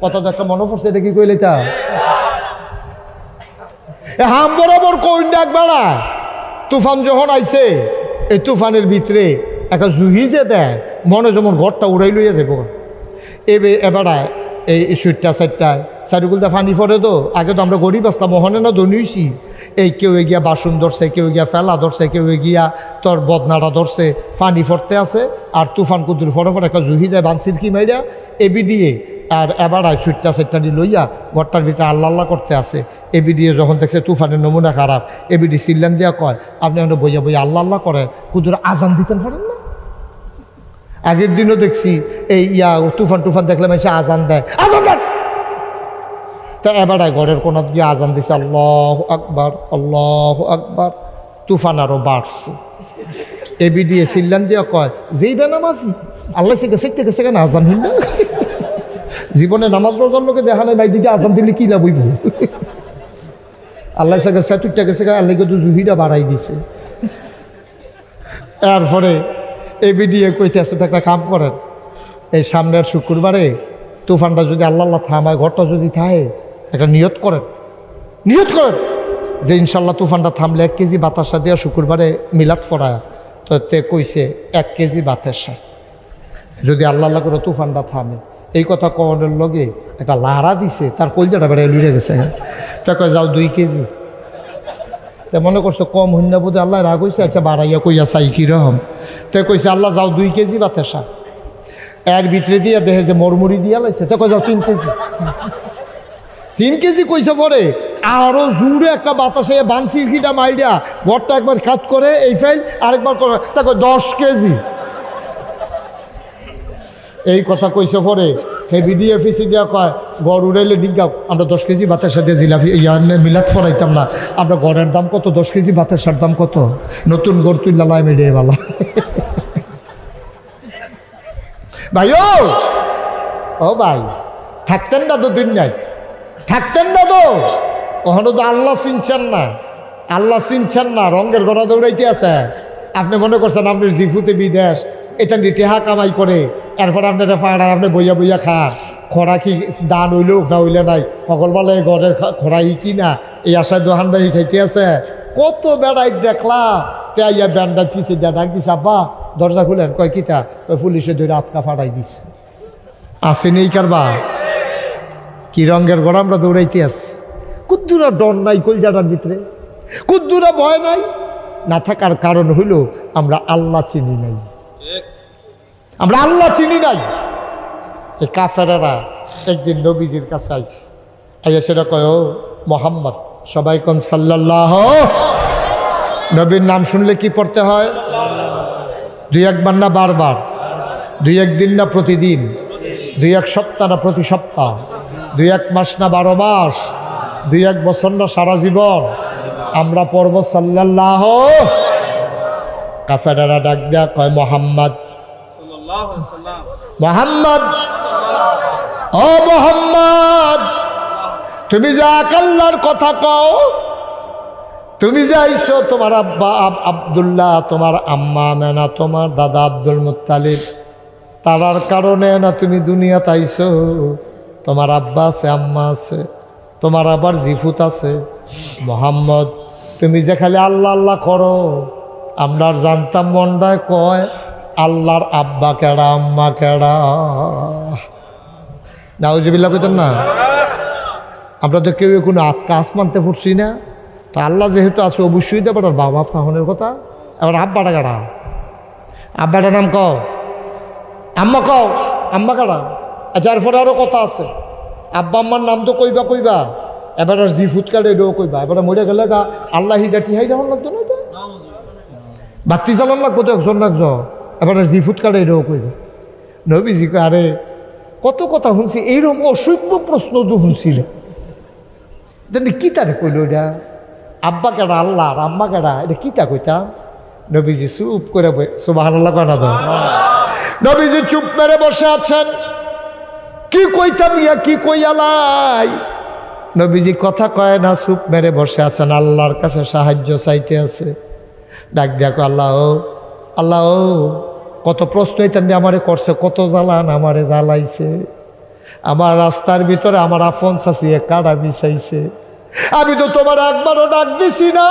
কথা তো একটা মনে পড়ছে, এটা কি কইলে তা হাম বরাবর কইন ডাক বেড়া তুফান যখন আইছে, এই তুফানের ভিতরে একটা জুহি যে দেয় মনে যেমন ঘরটা উড়াই লইয়া যাব। এবারে এই সুইটটা সাইডটায় চারিগুলটা ফানি পড়ে তো, আগে তো আমরা গরিব আসতাম, মহনে না ধনী হইছি। এই কেউ গিয়া বাসন ধরছে, কেউ গিয়া ফেলা ধরছে, কেউ গিয়া তোর বদনাটা ধরছে, ফানি ফরতে আছে। আর তুফান কুদুর ফরে ফরে একটা জুহি দেয় বানসির কি মাইরা এবি দিয়ে। আর এবার সুইটটা সাইডটা লইয়া ঘরটার ভিতরে আল্লাহ আল্লাহ করতে আছে। এবি দিয়ে যখন দেখছে তুফানের নমুনা খারাপ, এবিডি সিল্লান দিয়া কয় আপনি আমরা বইয়া বইয়া আল্লাহ আল্লাহ করে কুদুর আজান দিতেন পারেন না? আগের দিনও দেখছি এই তুফান টুফান দেখলে মানুষ আজান দেয়, আজান দেন। তা এবার ঘরের কোনাত গিয়ে আজান দিছে আল্লাহু আকবার আল্লাহু আকবার। তুফান আরো বাড়ছে। এবি দিয়ে সিল্লান দিয়া কয় যেই বেনামাজি আল্লাহ সে গেছে গেছে কেন আজান হইল না? জীবনে নামাজ রোজার লোকে দেখা নাই ভাই দিদি আজান দিলে কি লাভ হইব? আল্লাহ সে গেছে তুইটা গেছে আল্লাহ কিন্তু জুহিটা বাড়াই দিছে। এরপরে এবি দিয়ে কইতে আছে একটা কাম করেন, এই সামনের শুক্রবারে তুফানটা যদি আল্লাহ আল্লাহ থামায়, ঘরটা যদি থাকে, একটা নিয়ত করেন যে ইনশাল্লাহ তুফানটা থামলে 1 কেজি বাতাসা দিয়ে শুক্রবারে মিলাদ পড়ায়। তো তে কইছে 1 কেজি বাতাসা যদি আল্লাহ আল্লাহ করে তুফানটা থামে। এই কথা কনের লগে একটা লাড়া দিছে, তার কলজাটা বেড়ে লুড়ে গেছে। তা কয় যাও 2 কেজি। তা মনে করছো কম হইন না বোধ আল্লাহ রাগ হয়েছে, আচ্ছা বাড়াইয়া কইয়া চাই কিরকম। তো কইছে আল্লাহ যাও 2 কেজি বাতাসা। এর ভিতরে দিয়া দেখে যে মরমুড়ি দিয়া লাইছে। তা কয় যাও 3 কেজি। 3 কেজি কইছে পরে আরো জুড়ে একটা বাতাসে বানসির ঘিটা মাইরা ঘরটা একবার খাত করে এই ফাইল আরেকবার করে, তা কয় 10 কেজি। এই কথা কইছে পরে হেভি দিয়ে ফিসি দিয়া কয় ঘর উড়াইলে ডিগ্গা আমরা 10 কেজি বাতাসা দিয়ে জিলাপি মিলাদ ফরাইতাম না। আমরা ঘরের দাম কত, 10 কেজি বাতাসার দাম কত? নতুন ঘর তুললা লাই মেডিয়ে বালা। ভাই ও ভাই থাকতেন না তো দুনিয়ায়, থাকতেন না তো ওখানে তো আল্লাহ চিনছেন না, রঙের গড়া দৌড়াইতে আছে। আপনি মনে করছেন আপনার জিফুতে বিদেশ এটা টেহা কামাই করে, এরপর আপনারা পাড়ায় আপনি বইয়া বইয়া খান। খরা কি দান হইলেও না হইলে নাই, সকলবেলা ঘরের খরাই কি না এই আশায় দোহান বাহি খাইতে আছে। কত বেড়াই দেখলাম তে ইয়া ব্যান্ডা চিছে দিয়া ডাক দিছে আব্বা দরজা খুলেন। কয় কিতা? কয় পুলিশে ধরে আটকা ফাটাই দিচ্ছে। আসে নেই কারবা কি রঙের ঘর আমরা দৌড়াইতে আছি। কুদ্দুরা ডর নাই কলজাটার ভিতরে, কুদ্দুরা ভয় নাই। না থাকার কারণ হইল আমরা আল্লাহ চিনি নাই, আমরা আল্লাহ চিনি নাই। এই কাফেরেরা একদিন নবীজির কাছে আইছে, আইয়া সেটা কয় ও মোহাম্মদ, সবাই কোন সাল্লাল্লাহু। নবীর নাম শুনলে কি পড়তে হয়? 2-1 বার না বারবার, 2-1 দিন না প্রতিদিন, 2-1 সপ্তাহ না প্রতি সপ্তাহ, 2-1 মাস না 12 মাস, 2-1 বছর না সারা জীবন আমরা পড়ব সাল্লাল্লাহু। কাফেরেরা ডাক দেয়া কয় মোহাম্মদ, মোহাম্মদ, ও মোহাম্মদ, তুমি যা আল্লাহর কথা কও, তুমি যাইছো তোমার আব্বা আব্দুল্লাহ, তোমার আম্মা মেনা, তোমার দাদা আব্দুল মুত্তালিব, তারার কারণে না তুমি দুনিয়াতে আইছো। তোমার আব্বা আছে, আম্মা আছে, তোমার আবার জিফুত আছে। মোহাম্মদ তুমি যে খালি আল্লাহ আল্লাহ করো, আমরা জানতাম মন্ডায় কয় আল্লাহর আব্বা কেডা আম্মা কেডা। নাউজুবিল্লাহ কইতেন না? আমরা তো কেউ কোনো কাজ মানতে পারছি না। তো আল্লাহ যেহেতু আছে অবশ্যই তো এবার বাবা ফাহনের কথা। এবার আব্বাটা কাটা, আব্বাটার নাম কও, আম্মা কও, আম্মা কাটা। আচ্ছা এরপরে আরও কথা আছে, আব্বা আম্মার নাম তো কইবা, এবার আর জিফুত কাটে এটাও কইবা। এবার মরে গেলে গা আল্লাহ হিডাটি হাই রাখুন লাগতো না, বাতি চালান লাগবো তো একজন রাখছো। এবার আর জিফুত কাটে এটাও কইবা। নবীজি কয় আরে কত কথা শুনছি, এইরকম অসভ্য প্রশ্ন তো শুনছিল। কি তারে কইল এটা? আব্বা কেডা আল্লাহ আর আম্মা কেডা, এটা কিতা কইতাম? নবীজি চুপ করে সুবহানাল্লাহ কয় না তো? নবীজি চুপ মেরে বসে আছেন। কি কইতাম ইয়া কি কইয়ালাই? নবীজি কথা কয় না, চুপ মেরে বসে আছেন, আল্লাহর কাছে সাহায্য চাইতে আছে। ডাক দেখো আল্লাহ ও, আল্লাহ ও, কত প্রশ্ন এটা আমারে করছে, কত জ্বালান আমারে জ্বালাইছে। আমার রাস্তার ভিতরে আমার আপন চাচিয়ে কাটা বিছাইছে। আমি তো তোমার একবারও ডাক দিছি না,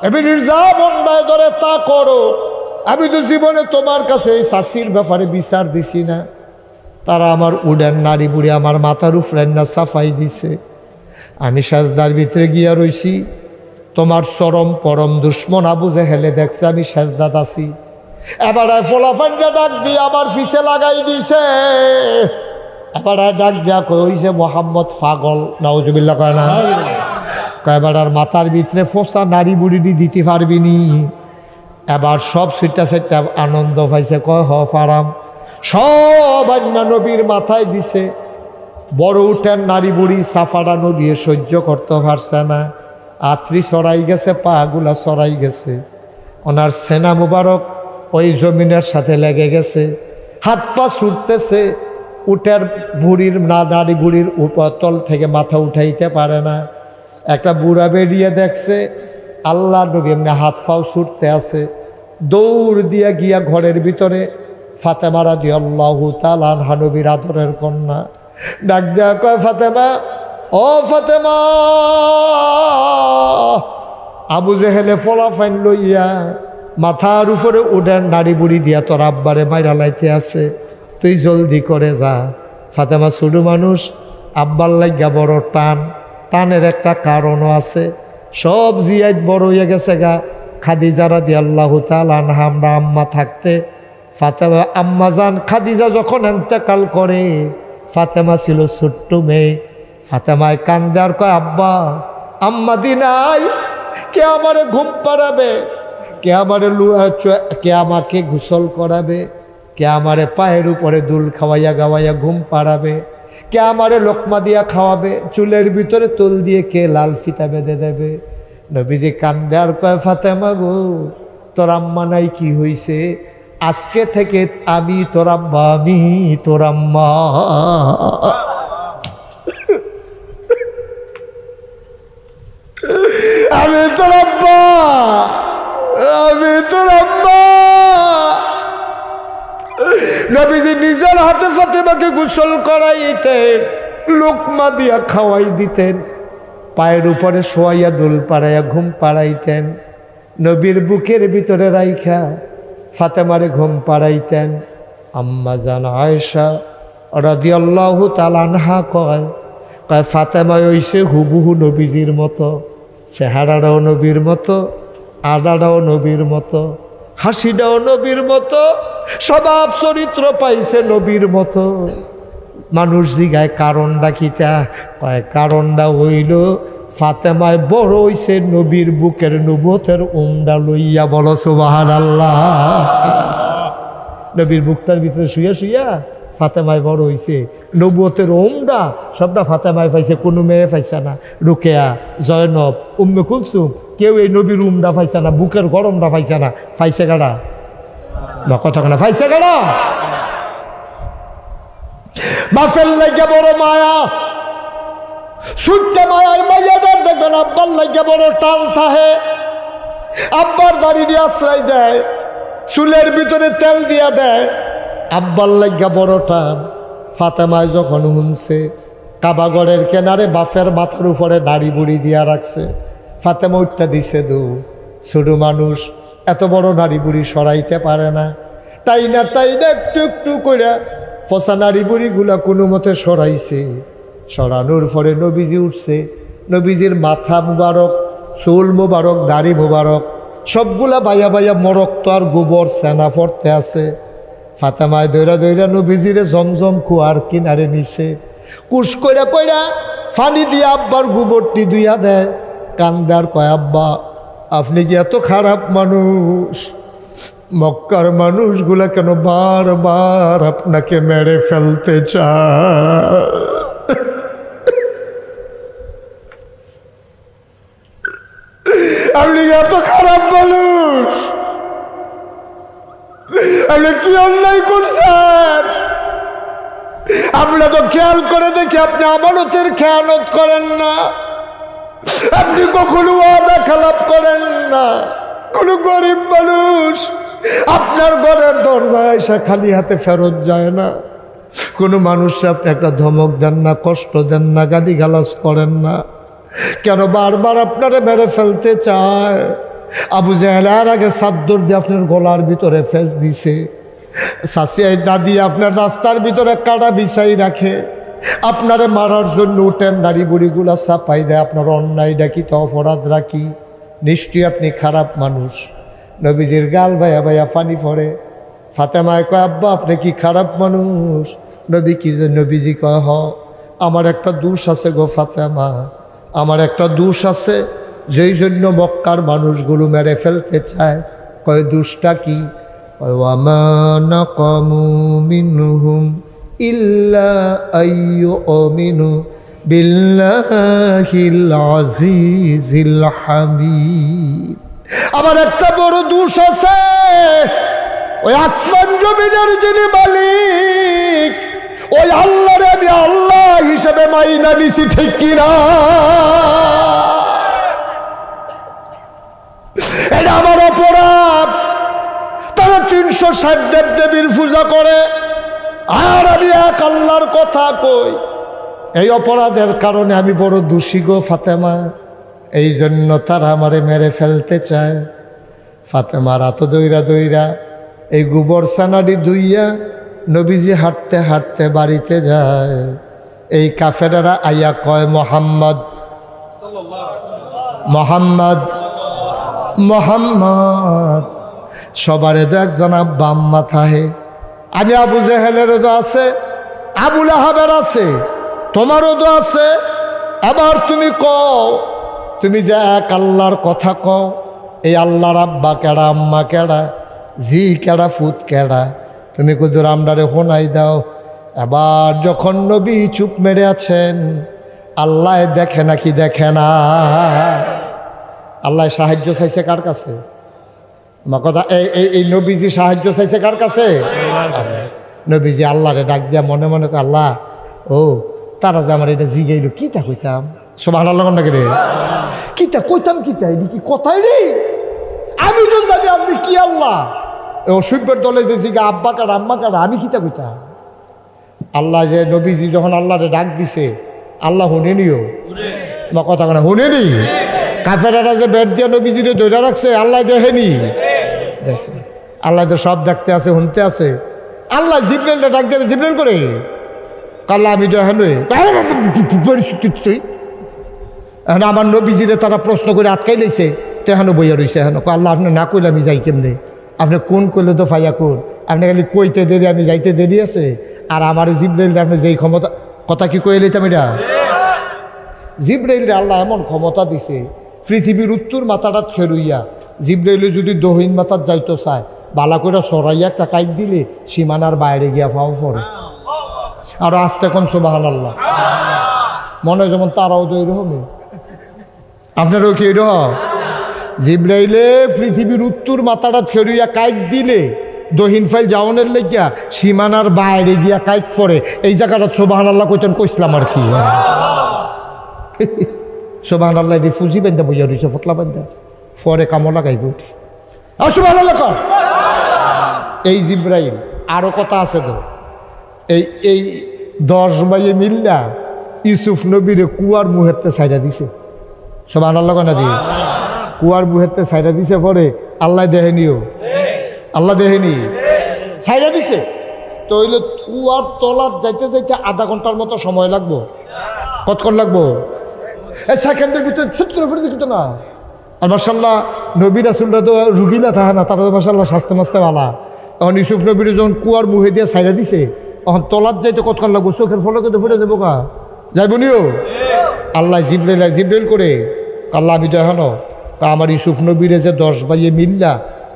আমি যা মন্ডায় ধরে তা করো। আমি তো জীবনে তোমার কাছে এই চাষির ব্যাপারে বিচার দিছি না। তারা আমার উডেন নারী বুড়ি আমার মাথার উপরে না সাফাই দিছে। আমি সাজদার ভিতরে গিয়া রইছি, তোমার চরম পরম দুশ্মন আবু জেহেলে দেখছে আমি সাজদাত আছি। এবার ফোলাফান্ডা ডাক দিয়ে আমার ফিসে লাগাই দিছে। এবার ডাক দিয়া কইছে মোহাম্মদ পাগল, নাউজুবিল্লাহ কয় না? এবার আর মাথার ভিতরে ফোসা নারী বুড়ি দিতে পারবি নি। এবার সব সুইটা সেটা আনন্দ পাইছে, কয় হ পারাম। সব অন্য নবীর মাথায় দিছে। বড় উঠেন নারী বুড়ি সাফারা নবী সহ্য করতে পারছে না। আত্রি সরাই গেছে, পা গুলা সরাই গেছে। ওনার সেনা মুবারক ওই জমিনের সাথে লেগে গেছে, হাত পা ছুটতেছে। উটের বুড়ির নারী বুড়ির উপতল থেকে মাথা উঠাইতে পারে না। একটা বুড়া বেরিয়ে দেখছে আল্লাহ নবী এমনি হাত পাও ছুটতে আছে। দৌড় দিয়া গিয়া ঘরের ভিতরে ফাতেমা রাদিয়াল্লাহু তাআলা আনহা নবীর আদরের কন্যা ডাক দেয়া কয়, ফাতেমা, ও ফাতেমা, আবু জেহেলে ফলাফাইন লইয়া মাথার উপরে উডেন নারী বুড়ি দিয়া তোর আব্বারে মাইরা লাইতে আছে, তুই জলদি করে যা। ফাতেমা ছোট মানুষ, আব্বার লাগিয়া বড় টান। টানের একটা কারণও আছে। সব জিয়াত বড় হয়ে গেছে গা। খাদিজা রাদিয়াল্লাহু তাআলা আনহা আমরা আম্মা থাকতে ফাতেমা আম্মা জান খাদিজা যখন ইন্তেকাল করে, ফাতেমা ছিল ছোট্ট মেয়ে। ফাতেমায় কান্দে আর কয়, আব্বা, আম্মা দিনাই, কে আমারে ঘুম পাড়াবে, কে আমারে কে আমাকে গোসল করাবে, কে আমারে পায়ের উপরে দুল খাওয়াইয়া গাওয়াইয়া ঘুম পাড়াবে, কে আমারে লোকমা দিয়া খাওয়াবে, চুলের ভিতরে তোল দিয়ে কে লাল ফিতা বেঁধে দেবে। নবীজি কান্দে আর কয়, ফাতেমা গো, তোর আম্মা নাই কি হইছে? আজকে থেকে আমি তোর আম্মা, আমি তোর আম্মা। আমি তোর আব্বা, আমি তোর আম্মা। নবীজি নিজের হাতে ফাতেমাকে গোসল করাইতেন, লোকমা দিয়া খাওয়াই দিতেন, পায়ের উপরে শোয়াইয়া দোল পাড়াইয়া ঘুম পাড়াইতেন, নবীর বুকের ভিতরে রাইখা ফাতেমারে ঘুম পাড়াইতেন। আম্মা জান আয়েশা রাদিয়াল্লাহু তাআলা আনহা কয়, ফাতেমা হইছে হুবহু নবীজির মতো, চেহারাটাও নবীর মতো, আডাটাও নবীর মতো, হাসিটাও নবীর মতো, স্বভাব চরিত্র পাইছে নবীর মতো। মানুষ জিগায় কারণটা কিতা? কয় কারণটা হইল ফাতেমায় বড় হইছে নবীর বুকের নবুয়তের উমডা লইয়া। বলো সুবহানাল্লাহ। নবীর বুকটার ভিতরে শুইয়া শুইয়া ফাতেমায় বড় হইছে, নবুয়তের উমডা সবটা ফাতেমায় পাইছে, কোনো মেয়ে পাইছে না। রুকেয়া, জয়নব, উম্মে কুলসুম, কেউ এই নবীর উমডা পাইছে না, বুকের গরমটা পাইছে না। পাইছে কারা? না কথা কেনা পাইছে কারা? বাপের লাগে বড় মায়া, ছুটতে মায়ার মাইয়াটার দেখবেন আব্বার লাগে বড় টান থাহে। আব্বার দাড়ি আশ্রয় দেয়, চুলের ভিতরে তেল দিয়া দেয়, আব্বার লাগা বড় টান। ফাতেমায় যখন শুনছে কাবাগরের কেনারে বাপের মাথার উপরে দাড়ি বুড়ি দিয়া রাখছে, ফাতেমা উঠতে দিছে দু। ছোট মানুষ এত বড় নারী বুড়ি সরাইতে পারে না, তাই না একটু একটু করে ফসা নারী বুড়িগুলা কোনো মতে সরাইছে। সরানোর পরে নবীজি উঠছে, নবীজির মাথা মুবারক, চুল মুবারক, দাড়ি মুবারক সবগুলা বাইয়া বাইয়া মরক্ত আর গোবর সেনা পড়তে আছে। ফাতেমায় দৈরা দৈরা নবীজিরে জমজম কুয়ার কিনারে নিছে, কুশ কইরা কইরা ফানি দিয়ে আব্বার গোবরটি ধুইয়া দেয়। কান্দার কয়, আব্বা আপনি কি এত খারাপ মানুষ? মক্কার মানুষগুলা কেন বারবার আপনাকে মেরে ফেলতে চায়? আপনি এত খারাপ মানুষ, আপনি কি অন্যায় করছেন? আমরা তো খেয়াল করে দেখি আপনি আমানতের খেয়ানত করেন না, আপনি কখনো ওয়াদা খেলাপ করেন না। কোন গরিব মানুষ আপনার ঘরের দরজায় এসে খালি হাতে ফেরত যায় না। কোনো মানুষকে আপনি একটা ধমক দেন না, কষ্ট দেন না, গালিগালাজ করেন না। কেন বারবার আপনারে মেরে ফেলতে চায়? আবু জাহেল এর আগে সাদ্দর দিয়ে আপনার গলার ভিতরে ফেস দিছে, সাসিয়াই দাদি আপনার রাস্তার ভিতরে কাটা বিছাই রাখে, আপনারে মারার জন্য উঠেন নারী বুড়িগুলা চাপাই দেয়। আপনার অন্যায় ডাকি তো অপরাধ রাখি, নিশ্চয়ই আপনি খারাপ মানুষ। নবীজির গাল ভাইয়া ভাইয়া পানি পড়ে। ফাতেমায় কয়, আব্বা আপনি কি খারাপ মানুষ? নবী কি যে নবীজি কয়, হ আমার একটা দোষ আছে গো ফাতেমা, আমার একটা দোষ আছে, যেই জন্য মক্কার মানুষগুলো মেরে ফেলতে চায়। কয় দোষটা কি? ওয়ামা নাকামু মিনহুম ইল্লা আইয়ুমিনু বিল্লাহিল আজিজিল হামিদ। আমার একটা বড় দোষ আছে, ওই আসমান জমিনের যিনি মালিক, ওই আল্লাহরে আমি আল্লাহ হিসেবে মাইনা নিছি, ঠিক কিনা? এটা আমার অপরাধ। তারা 360 দেব দেবীর পূজা করে, আর আমি এক আল্লাহর কথা কই। এই অপরাধের কারণে আমি বড় দোষী গো ফাতেমা, এই জন্য তারা আমারে মেরে ফেলতে চায়। ফাতেমা রাত দইরা দইরা এই গোবর সানাডি ধুইয়া নবীজি হাঁটতে হাঁটতে বাড়িতে যায়। এই কাফেরেরা আইয়া কয়, মোহাম্মদ মোহাম্মদ মোহাম্মদ। সবারে তো একজন বাম মাথায়। আমি আবু জেহেলেরও তো আছে, আবু লাহাবের আছে, তোমারও তো আছে। আবার তুমি কও, তুমি যে এক আল্লাহর কথা কও, এই আল্লাহর আব্বা কেডা, আম্মা কেডা, জি কেডা, ফুত কেডা, তুমি কুদুর আমরারে শোনাই দাও। এবার যখন নবী চুপ মেরে আছেন, আল্লাহ দেখে নাকি দেখে না? আল্লাহ সাহায্য চাইছে কার কাছে? আমার কথা, এই নবীজি সাহায্য চাইছে কার কাছে? নবীজি আল্লাহরে ডাক দিয়া মনে মনে কয়, আল্লাহ ও তারা যে আমার এটা জিগাইল, কিতা কইতাম? সুবহানাল্লাহ নাকি রে? কিতা কইতাম, কিতা এটি কি কথাই রে? আমি তো জানি আপনি কি আল্লাহ। অসভ্যের দলে যে জিগা আব্বা কাটা আম্মা কাটা, আমি কিতা কইতাম? আল্লাহ যে নবীজি যখন আল্লাহরে ডাক দিছে, আল্লাহ শুনেনিও? আমার কথা কেন শুনেনি? কাফেরারা যে বেড দিয়া নবীজিরে ধরে রাখছে, আল্লাহ দেখেনি? দেখে। আল্লাহ তো সব দেখতে আছে, শুনতে আছে। আল্লাহ জিব্রাইলটা ডাক দিয়ে, জিব্রাইল করে কাল্লা আমি দেখেন তুই এখন আমার নবীজিরে তারা প্রশ্ন করে আটকাই লাইছে, তেহানো বইয়া রয়েছে। এখন আল্লাহ আপনি না কইলে আমি যাই কেমনে? আপনি কোন কইলে তো ফাইয়া কোন, আপনি খালি কইতে দেরি, আমি যাইতে দেরি আছে। আর আমার জিব্রাইল আপনি যেই ক্ষমতা, কথা কি কয়ে লইতাম এটা? জিব্রাইলরে আল্লাহ এমন ক্ষমতা দিছে, পৃথিবীর উত্তর মাথাটা খেরুইয়া জিব্রাইলে যদি দহিন মাথার যাইতো চায়, বালা করে সরাইয়া একটা কাইক দিলে সীমানার বাইরে গিয়া ফাও পড়ে। আর আস্তে কোন সুবহানাল্লাহ। মনে হয় যেমন তারাও তো এরকমই, আপনারও কি এরকম? জিব্রাইলে পৃথিবীর উত্তর মাথাটা খেরুইয়া কাইক দিলে দহিন ফাইল যাওয়ানের লেগিয়া সীমানার বাইরে গিয়া কাইক পড়ে। এই জায়গাটা সুবহানাল্লাহ কইতেন, কইসলাম আর কি। সুবহানাল্লাহ এটি ফুজি বান্ধা বইয়া রয়েছে, ফটলা বান্ধা, পরে কামো লাগাই উঠি। সুবহানাল্লাহ কর। এই জিব্রাইল আরো কথা আছে তো। এই 10 ভাইয়ে মিল্লা ইউসুফ নবীরে কুয়ার মুহেতে সাইডা দিছে। সুবহানাল্লাহ না দি? কুয়ার মুহেতে সাইডা দিছে, পরে আল্লাহ দেখেনিও? আল্লাহ দেখেনি? সাইডা দিছে তো হইলে কুয়ার তলার যাইতে যাইতে আধা ঘন্টার মতো সময় লাগবো। কতক্ষণ লাগবো? সেকেন্ডের ভিতরে ছুট করে ফেলে দিত না। আর মাশাআল্লাহ নবী রাসূলরা তো রুগীলা থাকে না, তারা মাশাআল্লাহ স্বাস্থ্য মাস্তে ভালা। তখন ইউসুফ নবীর যখন কুয়ার মুহে দিয়ে সাইডা দিছে, তখন তলার যাইতে কতক্ষণ লাগবো? চোখের ফলকে তো ফুটে যাবো কা, যাইব নিও? আল্লাহ জিব্রাইল করে আল্লাহ আমি তো এখনো আমার ইউসুফ নবীরে যে 10 ভাইয়ে মিল্লা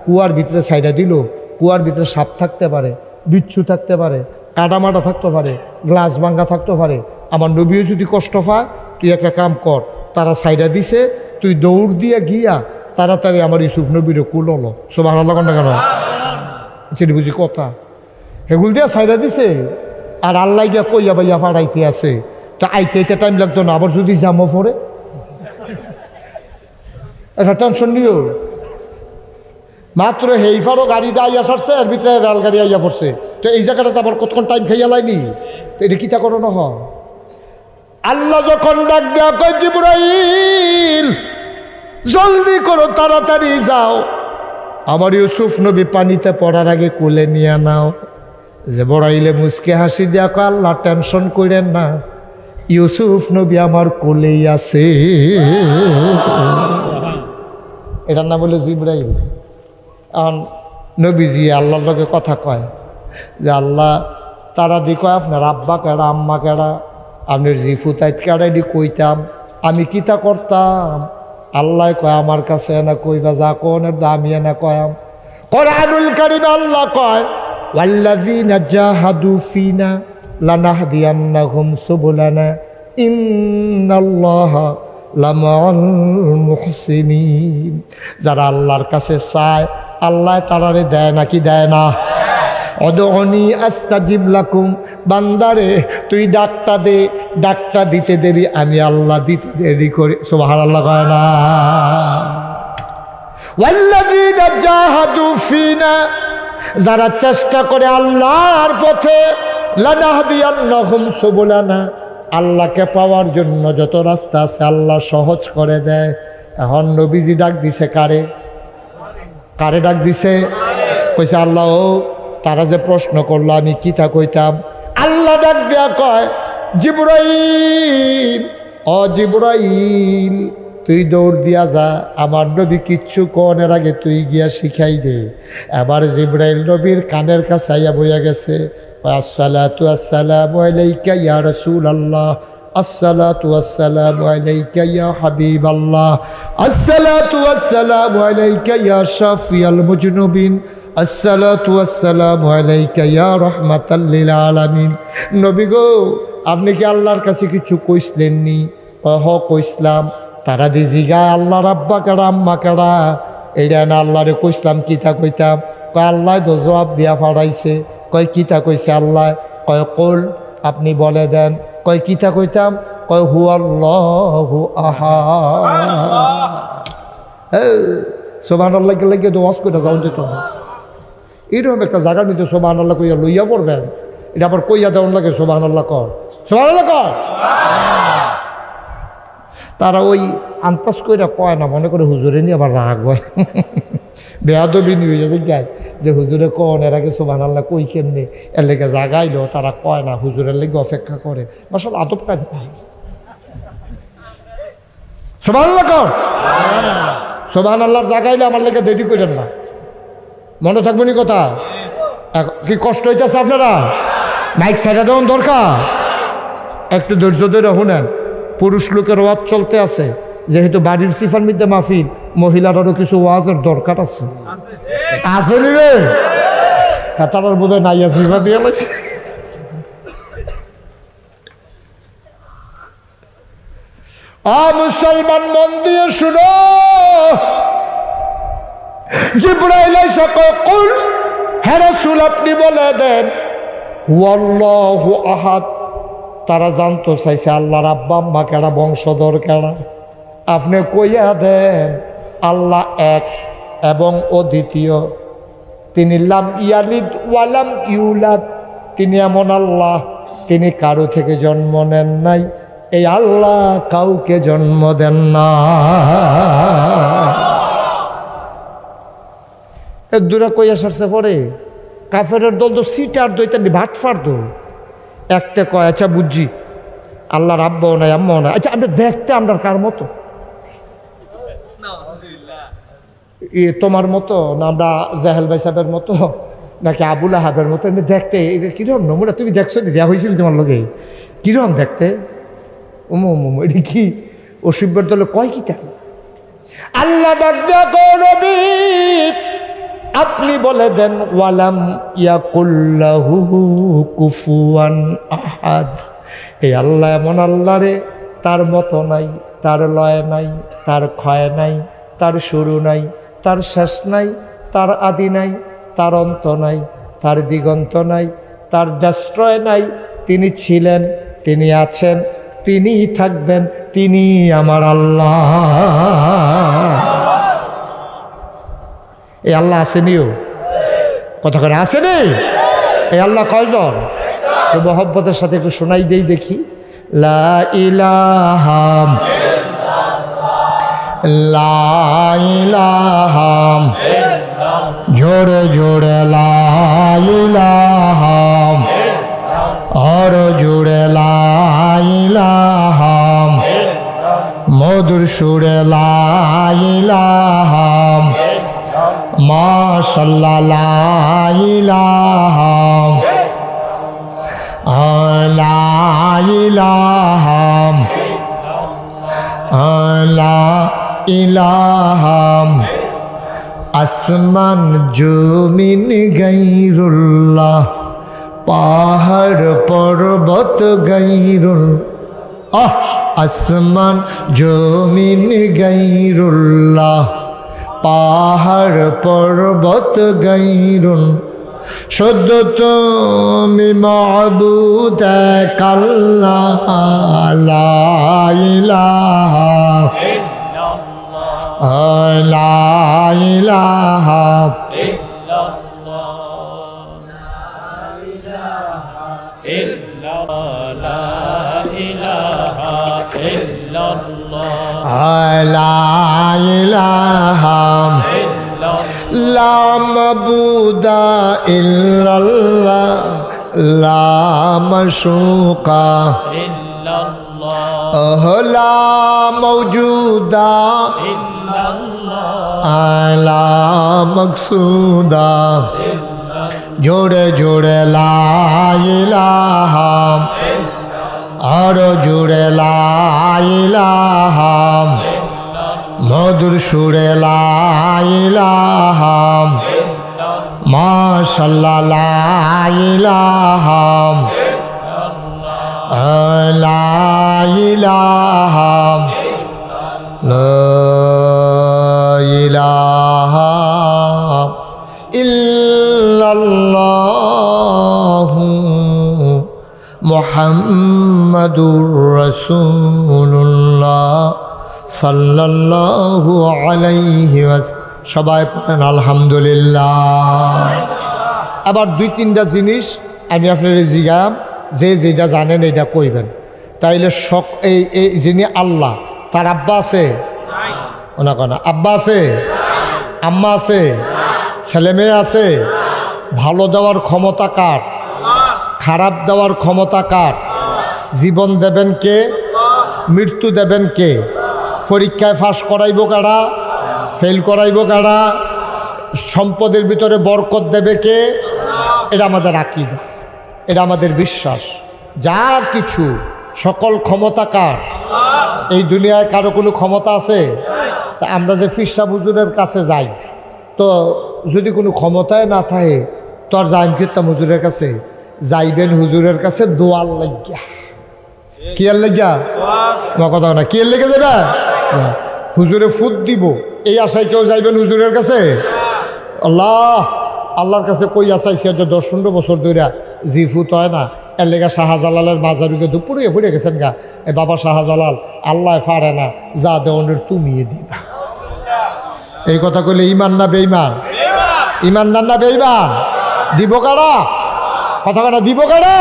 কুয়ার ভিতরে সাইডা দিল, কুয়ার ভিতরে সাপ থাকতে পারে, বিচ্ছু থাকতে পারে, কাটামাটা থাকতে পারে, গ্লাস ভাঙ্গা থাকতে পারে। আমার নবীও যদি কষ্ট পায়, তুই একটা কাম কর, তারা সাইডা দিছে, তুই দৌড় দিয়া গিয়া তাড়াতাড়ি আমার ইউসুফ নবীরে কুল হলো। সুবহানাল্লাহ না কেন? চিনি বুঝি কথা। হেগুল দিয়া সাইডা দিছে, আর আল্লাহ গিয়া কইয়া বাইয়া ফাড়াইতে আছে। তো আইতে আইতে টাইম লাগতো না, আবার যদি জামো পড়ে একটা টেনশন নিও। মাত্র হেইফারও গাড়িটা আইয়া সারছে, এর ভিতরে রেলগাড়ি আইয়া পড়ছে। তো এই জায়গাটাতে আবার কতক্ষণ টাইম খাইয়া লাইনি, তো এটা কিতা করো না হয়। আল্লাহ যখন ডাক দেয়া কয় জিবরাইল জলদি করো, তাড়াতাড়ি যাও, আমার ইউসুফ নবী পানিতে পড়ার আগে কোলে নিয়ে নাও। জিবরাইলে মুচকে হাসি দিয়া কয় আল্লাহ টেনশন করেন না, ইউসুফ নবী আমার কোলেই আছে। এটার নাম হলো জিবরাইল। এখন নবীজি আল্লাহর লগে কথা কয় যে আল্লাহ তারা দি কয় আপনার আব্বা কেডা আম্মা কেডা, আপনার জিফুতাইত কেডা, এটি কইতাম আমি কিতা করতাম। আল্লাহ কয় আমার কাছে এনা কইবা যা কোনের দামি এনা কয়াম। কোরআনুল কারীমে আল্লাহ কয় ওয়াল্লাযীনা জাহাদু ফিনা লানাহদিয়ান্নাহুম সুবুলানা ইন্নাল্লাহা লামাআল মুহসিনিন। যারা আল্লাহর কাছে চায় আল্লাহ তারারে দেয় নাকি দেয় না? অদনি আস্তাজিব লাকুম, বান্দারে তুই ডাকটা দে, ডাকটা দিতে দেরি আমি আল্লাহ দিতে দেরি করি। সুবহানাল্লাহ কয় না? ওয়াল্লাযীনা জাহাদু ফিনা, যারা চেষ্টা করে আল্লাহর পথে, লানাহদিয়ান্নাহুম সুবুলানা, আল্লাহকে পাওয়ার জন্য যত রাস্তা আছে আল্লাহ সহজ করে দেয়। এখন নবীজি ডাক দিছে কারে? কারে ডাক দিছে? কইছে আল্লাহ ও তারা যে প্রশ্ন করলো আমি কিতা কইতাম। আল্লাহ ডাক দেয়া কয় জিবরাইল, ও জিবরাইল তুই দৌড় দিয়া যা, আমার নবী কিচ্ছু কোনের আগে তুই গিয়া শিখাই দে। এবার জিবরাইল নবীর কানের কাছে আইয়া বইয়া গেছে, আসসালাতু আসসালামু আলাইকা ইয়া রাসূলুল্লাহ, আসসালাতু আসসালামু আলাইকা ইয়া হাবিবাল্লাহ, আসসালাতু আসসালামু আলাইকা ইয়া শাফিয়াল মুজনুবিন, আসসালাতু আসসালামু আলাইকা ইয়া রাহমাতাল লিল আলামিন। নবী গো আপনি কি আল্লাহর কাছে কিছু কইসলেননি? হ কইসলাম। তারা দি জিগায় আল্লাহর আব্বা কেডা আম্মা কেডা, এইটা না আল্লাহরে কইসলাম কিতা কইতাম। কয় আল্লাহ তো জবাব দিয়া ফাড়াইছে। কয় কিতা কইছে আল্লাহ? কয় কুল, আপনি বলে দেন। কয় কিতা কইতাম? কয় হুয়াল্লাহু আহাদ। সুবহানাল্লাহ লাগে তো ওয়াজ করে যাও যেত না, এইরকম একটা জায়গার মধ্যে সুবহানাল্লাহ কইয়া লইয়া পড়বেন, এটা আবার কইয়া দেওয়ান লাগে সুবহানাল্লাহ কর, সুবহানাল্লাহ কর। তারা ওই আনপাস কইরা কয় না, মনে করে হুজুরে নিয়ে আবার রাগ হয়, বেয়াদবি নিয়ে হয়ে যায় যে হুজুরে কন এর আগে সুবহানাল্লাহ কই কেমনে, এর লেগে জাগাইলো তারা কয় না, হুজুরের লেগে অপেক্ষা করে। আসল আদব কাজ সুবহানাল্লাহ কর, সুবহানাল্লাহর জাগাইলে আমার লেগে দেরি করেন না, মনে থাকবে নি কথা। কি কষ্ট হইতেছে আপনারা? মাইক সাইডা দেওয়ান দরকার, একটু ধৈর্য ধরে শুনেন। পুরুষ লোকের ওয়াজ চলতে আছে, যেহেতু বাড়ির সিফার মধ্যে মাহফিল, মহিলারও কিছু ওয়াজের দরকার আছে। আছে নি রে? হ্যাঁ, তার বোধ হয় নাই আছে, দিয়ে লাগছে। মুসলমান মন দিয়ে শুনো, জিবরাইল এসে কয় কুল, হে রাসূল আপনি বলে দেন হুয়াল্লাহু আহাদ। তারা জানতো চাইছে আল্লাহর আব্বা আম্মা কেডা, বংশধর কেডা। আপনি কইয়া দেন আল্লাহ এক এবং অদ্বিতীয়, তিনি লাম ইয়ালিদ ওয়ালাম ইউলাদ, তিনি এমন আল্লাহ তিনি কারো থেকে জন্ম নেন নাই, এই আল্লাহ কাউকে জন্ম দেন না। দূরে কইয়া সারছে পরে কাফেরের দল তো সিটার দইতেন ভাট ফাড়তো। একটা কয় আচ্ছা বুঝছি আল্লাহর আব্বাও নাই আম্মাও নাই, আচ্ছা আমরা দেখতে আমরা কার মতো, তোমার মতো না আমরা জাহেল ভাই সাহেবের মতো নাকি আবুল আহাবের মতো? এমনি দেখতে কিরকম নমুনা, তুমি দেখছো নি, দেওয়া হয়েছিল তোমার লগে, কিরকম দেখতে? এটি কি অসভ্যের দলে কয় কি তাই? আল্লাহ নবী আপনি বলে দেন ওয়ালাম ইয়াকুল্লাহু কুফুয়ান আহাদ, এই আল্লাহ এমন আল্লাহ রে তার মতো নাই, তার লয় নাই, তার ক্ষয় নাই, তার শুরু নাই, তার শেষ নাই, তার আদি নাই, তার অন্ত নাই, তার দিগন্ত নাই, তার ডেস্ট্রয় নাই। তিনি ছিলেন, তিনি আছেন, তিনিই থাকবেন, তিনি আমার আল্লাহ। এই আল্লাহ আসেনিও, কথা করে আসেনি? এই আল্লাহ কয়জন? তো মহব্বতের সাথে একটু শোনাই দেই দেখি। লা ইলাহা লা ইলাহা, জোরে জোরে লা ইলাহা, আর জোরে লা ইলাহা, মধুর সুরে লা ইলাহা, মাশাআল্লাহ লা ইলাহা, লা ইলাহা, লা ইলাহা, আসমান জমিন গায়রুল্লাহ, পাহাড় পর্বত গায়রুল্লাহ, আসমান জমিন গায়রুল্লাহ, পাহাড় পর্বত গায়রুল্লাহ, শুদ্ধ তুমি মাবুদ এক আল্লাহ, লা ইলাহা লা ইলাহা লা ইলাহা লা মাবুদা ইল্লাল্লাহ, লা মাশুকা ইল্লাল্লাহ, লা মাওজুদা ইল্লাল্লাহ, লা মাকসুদা, জোরে জোরে লা ইলাহা, আর জোরে লা ইলাহা, মধুর সুরে লা ইলাহা, মাশাআল্লাহ লা ইলাহা, লা ইলাহা, লা ইলাহা ইল্লাল্লাহু মুহাম্মাদুর রাসূলুল্লাহ সাল্লাল্লাহু আলাইহি ওয়াসাল্লাম। সবাই পড়েন আলহামদুলিল্লাহ। আবার দুই তিনটা জিনিস আমি আপনার জিজ্ঞাম, যে যেটা জানেন এটা কইবেন। তাইলে এই যিনি আল্লাহ, তার আব্বা আছে? ওনা কোনা আব্বা আছে, আম্মা আছে, ছেলে মেয়ে আছে? ভালো দেওয়ার ক্ষমতা কার? খারাপ দেওয়ার ক্ষমতা কার? জীবন দেবেন কে? মৃত্যু দেবেন কে? পরীক্ষায় ফাঁস করাইব কারা? ফেল করাইব কারা? সম্পদের ভিতরে বরকত দেবে কে? এটা আমাদের আকীদা, এটা আমাদের বিশ্বাস। যা কিছু সকল ক্ষমতা কার? এই দুনিয়ায় কারো কোনো ক্ষমতা আছে? তা আমরা যে ফিরসা হুজুরের কাছে যাই, তো যদি কোনো ক্ষমতায় না থাকে তো আর যাইম কিত্তা হুজুরের কাছে? যাইবেন হুজুরের কাছে দোয়ার লাগিয়া। কি আর লাগিয়া? কথা না, কি আর লেগে যাবে? হুজুরে ফুট দিব এই আশায় কেউ যাইবেন হুজুরের কাছে? আল্লাহর কাছে কই আসাইছে যে 10-15 বছর ধরে জি ফুট হয় না, এর লেগা শাহজালালের মাজারুকে দুপুরিয়ে ফুটে গেছেন গা। এ বাবা শাহজালাল, আল্লাহ ফাড়ে না, যা দেওয়ানের তুমি দিবা। এই কথা কইলে ইমান না বেঈমান? ইমানদার না বেঈমান? দিব কারা? কথা কারা দিব কারা?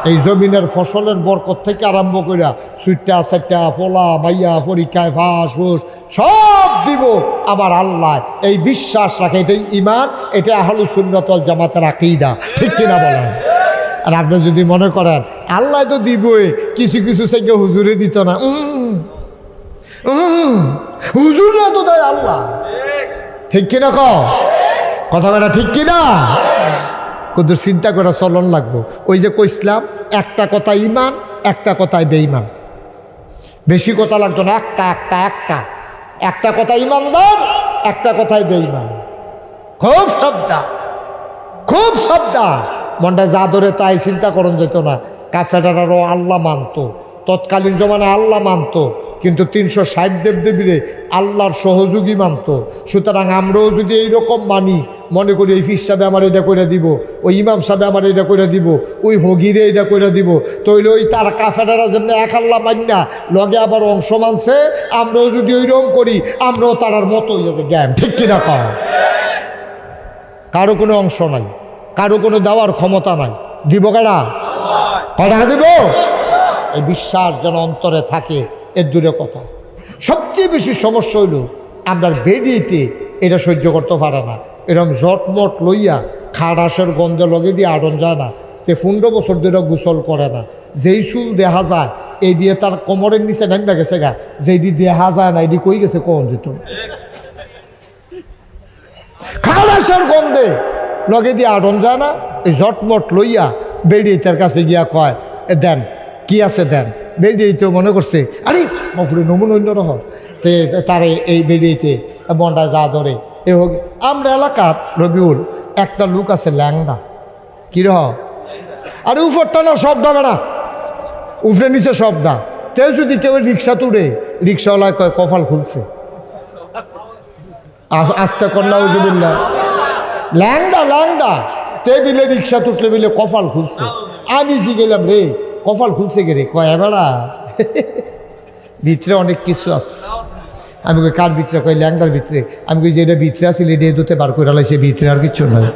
এই জমিনের ফসলের বরকত থেকে আরম্ভ করিয়া সুইটা সাইটা ফলা মাইয়া পরীক্ষায় ফাঁস ফুস সব দিব আমার আল্লাহ। এই বিশ্বাস রাখে, এটাই ইমান, এটা আহলুস সুন্নাত ওয়াল জামাতের আকীদা। ঠিক কিনা বলেন? আর আপনি যদি মনে করেন আল্লাহ তো দিবই, কিছু কিছু থেকে হুজুরে দিত না, হুজুরে তো দেয় আল্লাহ। ঠিক কিনা কথা বলা? ঠিক কিনা? কত চিন্তা করে চলন লাগবো। ওই যে কইসলাম, একটা কথা ইমান, একটা কথায় বেঈমান। বেশি কথা লাগতো না, একটা কথা ইমানদার, একটা কথায় বেঈমান। খুব সাবধান। মনটা যা ধরে তাই চিন্তা করন যেত না। কাফেরারও আল্লাহ মানতো, তৎকালীন জমানায় আল্লাহ মানতো, কিন্তু 360 দেবদেবীরে আল্লাহর সহযোগী মানত। সুতরাং আমরাও যদি এইরকম মানি, মনে করি এই ফির সাহেব আমার এটা করে দিব, ওই ইমাম সাহেব আমার এটা করে দিব, ওই হগিরে এটা করে দিব, তইলে ওই তার কাফেরারা যেমনি এক আল্লাহ মান্না লগে আবার অংশ মানছে, আমরাও যদি ওইরকম করি আমরাও তারার মতো হয়ে যাবে জ্ঞান। ঠিক কিনা কম? কারো কোনো অংশ নাই, কারো কোনো দেওয়ার ক্ষমতা নাই। দিব কারা? কটা দিব? এই বিশ্বাস যেন অন্তরে থাকে, এর দূরে কথা। সবচেয়ে বেশি সমস্যা হইল আমরা বেরিয়েতে এটা সহ্য করতে পারে না। এরকম জটমট লইয়া খাড়াসের গন্ধে লগে দিয়ে আড়ন যায় না। তে 15 বছর ধরে গোসল করে না। যেই চুল দেখা যায় এই দিয়ে তার কোমরের নিচে নামবে গেছে গা, যেই দিয়ে দেখা যায় না এটি কই গেছে কখন দিত। খাড়াসের গন্ধে লগে দিয়ে আড়ন যায় না। এই জটমট লইয়া বেরিয়ে তার কাছে গিয়া কয় দেন, কি আছে দেন। বেরিয়েতেও মনে করছে আরে মফুরে নমুন অন্য রহ তে তারে এই বেরিয়েতে মনটা যা ধরে এ হোক। আমরা এলাকাত রবিউল একটা লোক আছে ল্যাংড়া, কি রহ আরে উপরটা না সবটা বেড়া, উপরে নিচে সবটা। তে যদি কেউ রিক্সা তুলে রিক্সাওয়ালায় কয় কপাল খুলছে, আস্তে কন্যা উজুবিল্লা ল্যাংড়া ল্যাংড়া। তে বিলে রিক্সা তুটলে বিলে কপাল খুলছে। আমি জি গেলাম রে কপাল খুলছে গে রে, কয় বেড়া ভিতরে অনেক কিছু আছে। আমি কই কার ভিতরে? কয় ল্যাংড়ার ভিতরে। আমি কই যে এটা ভিতরে আসলে এটা দুতে বার করে লাইছে, ভিতরে আর কিচ্ছু নয়।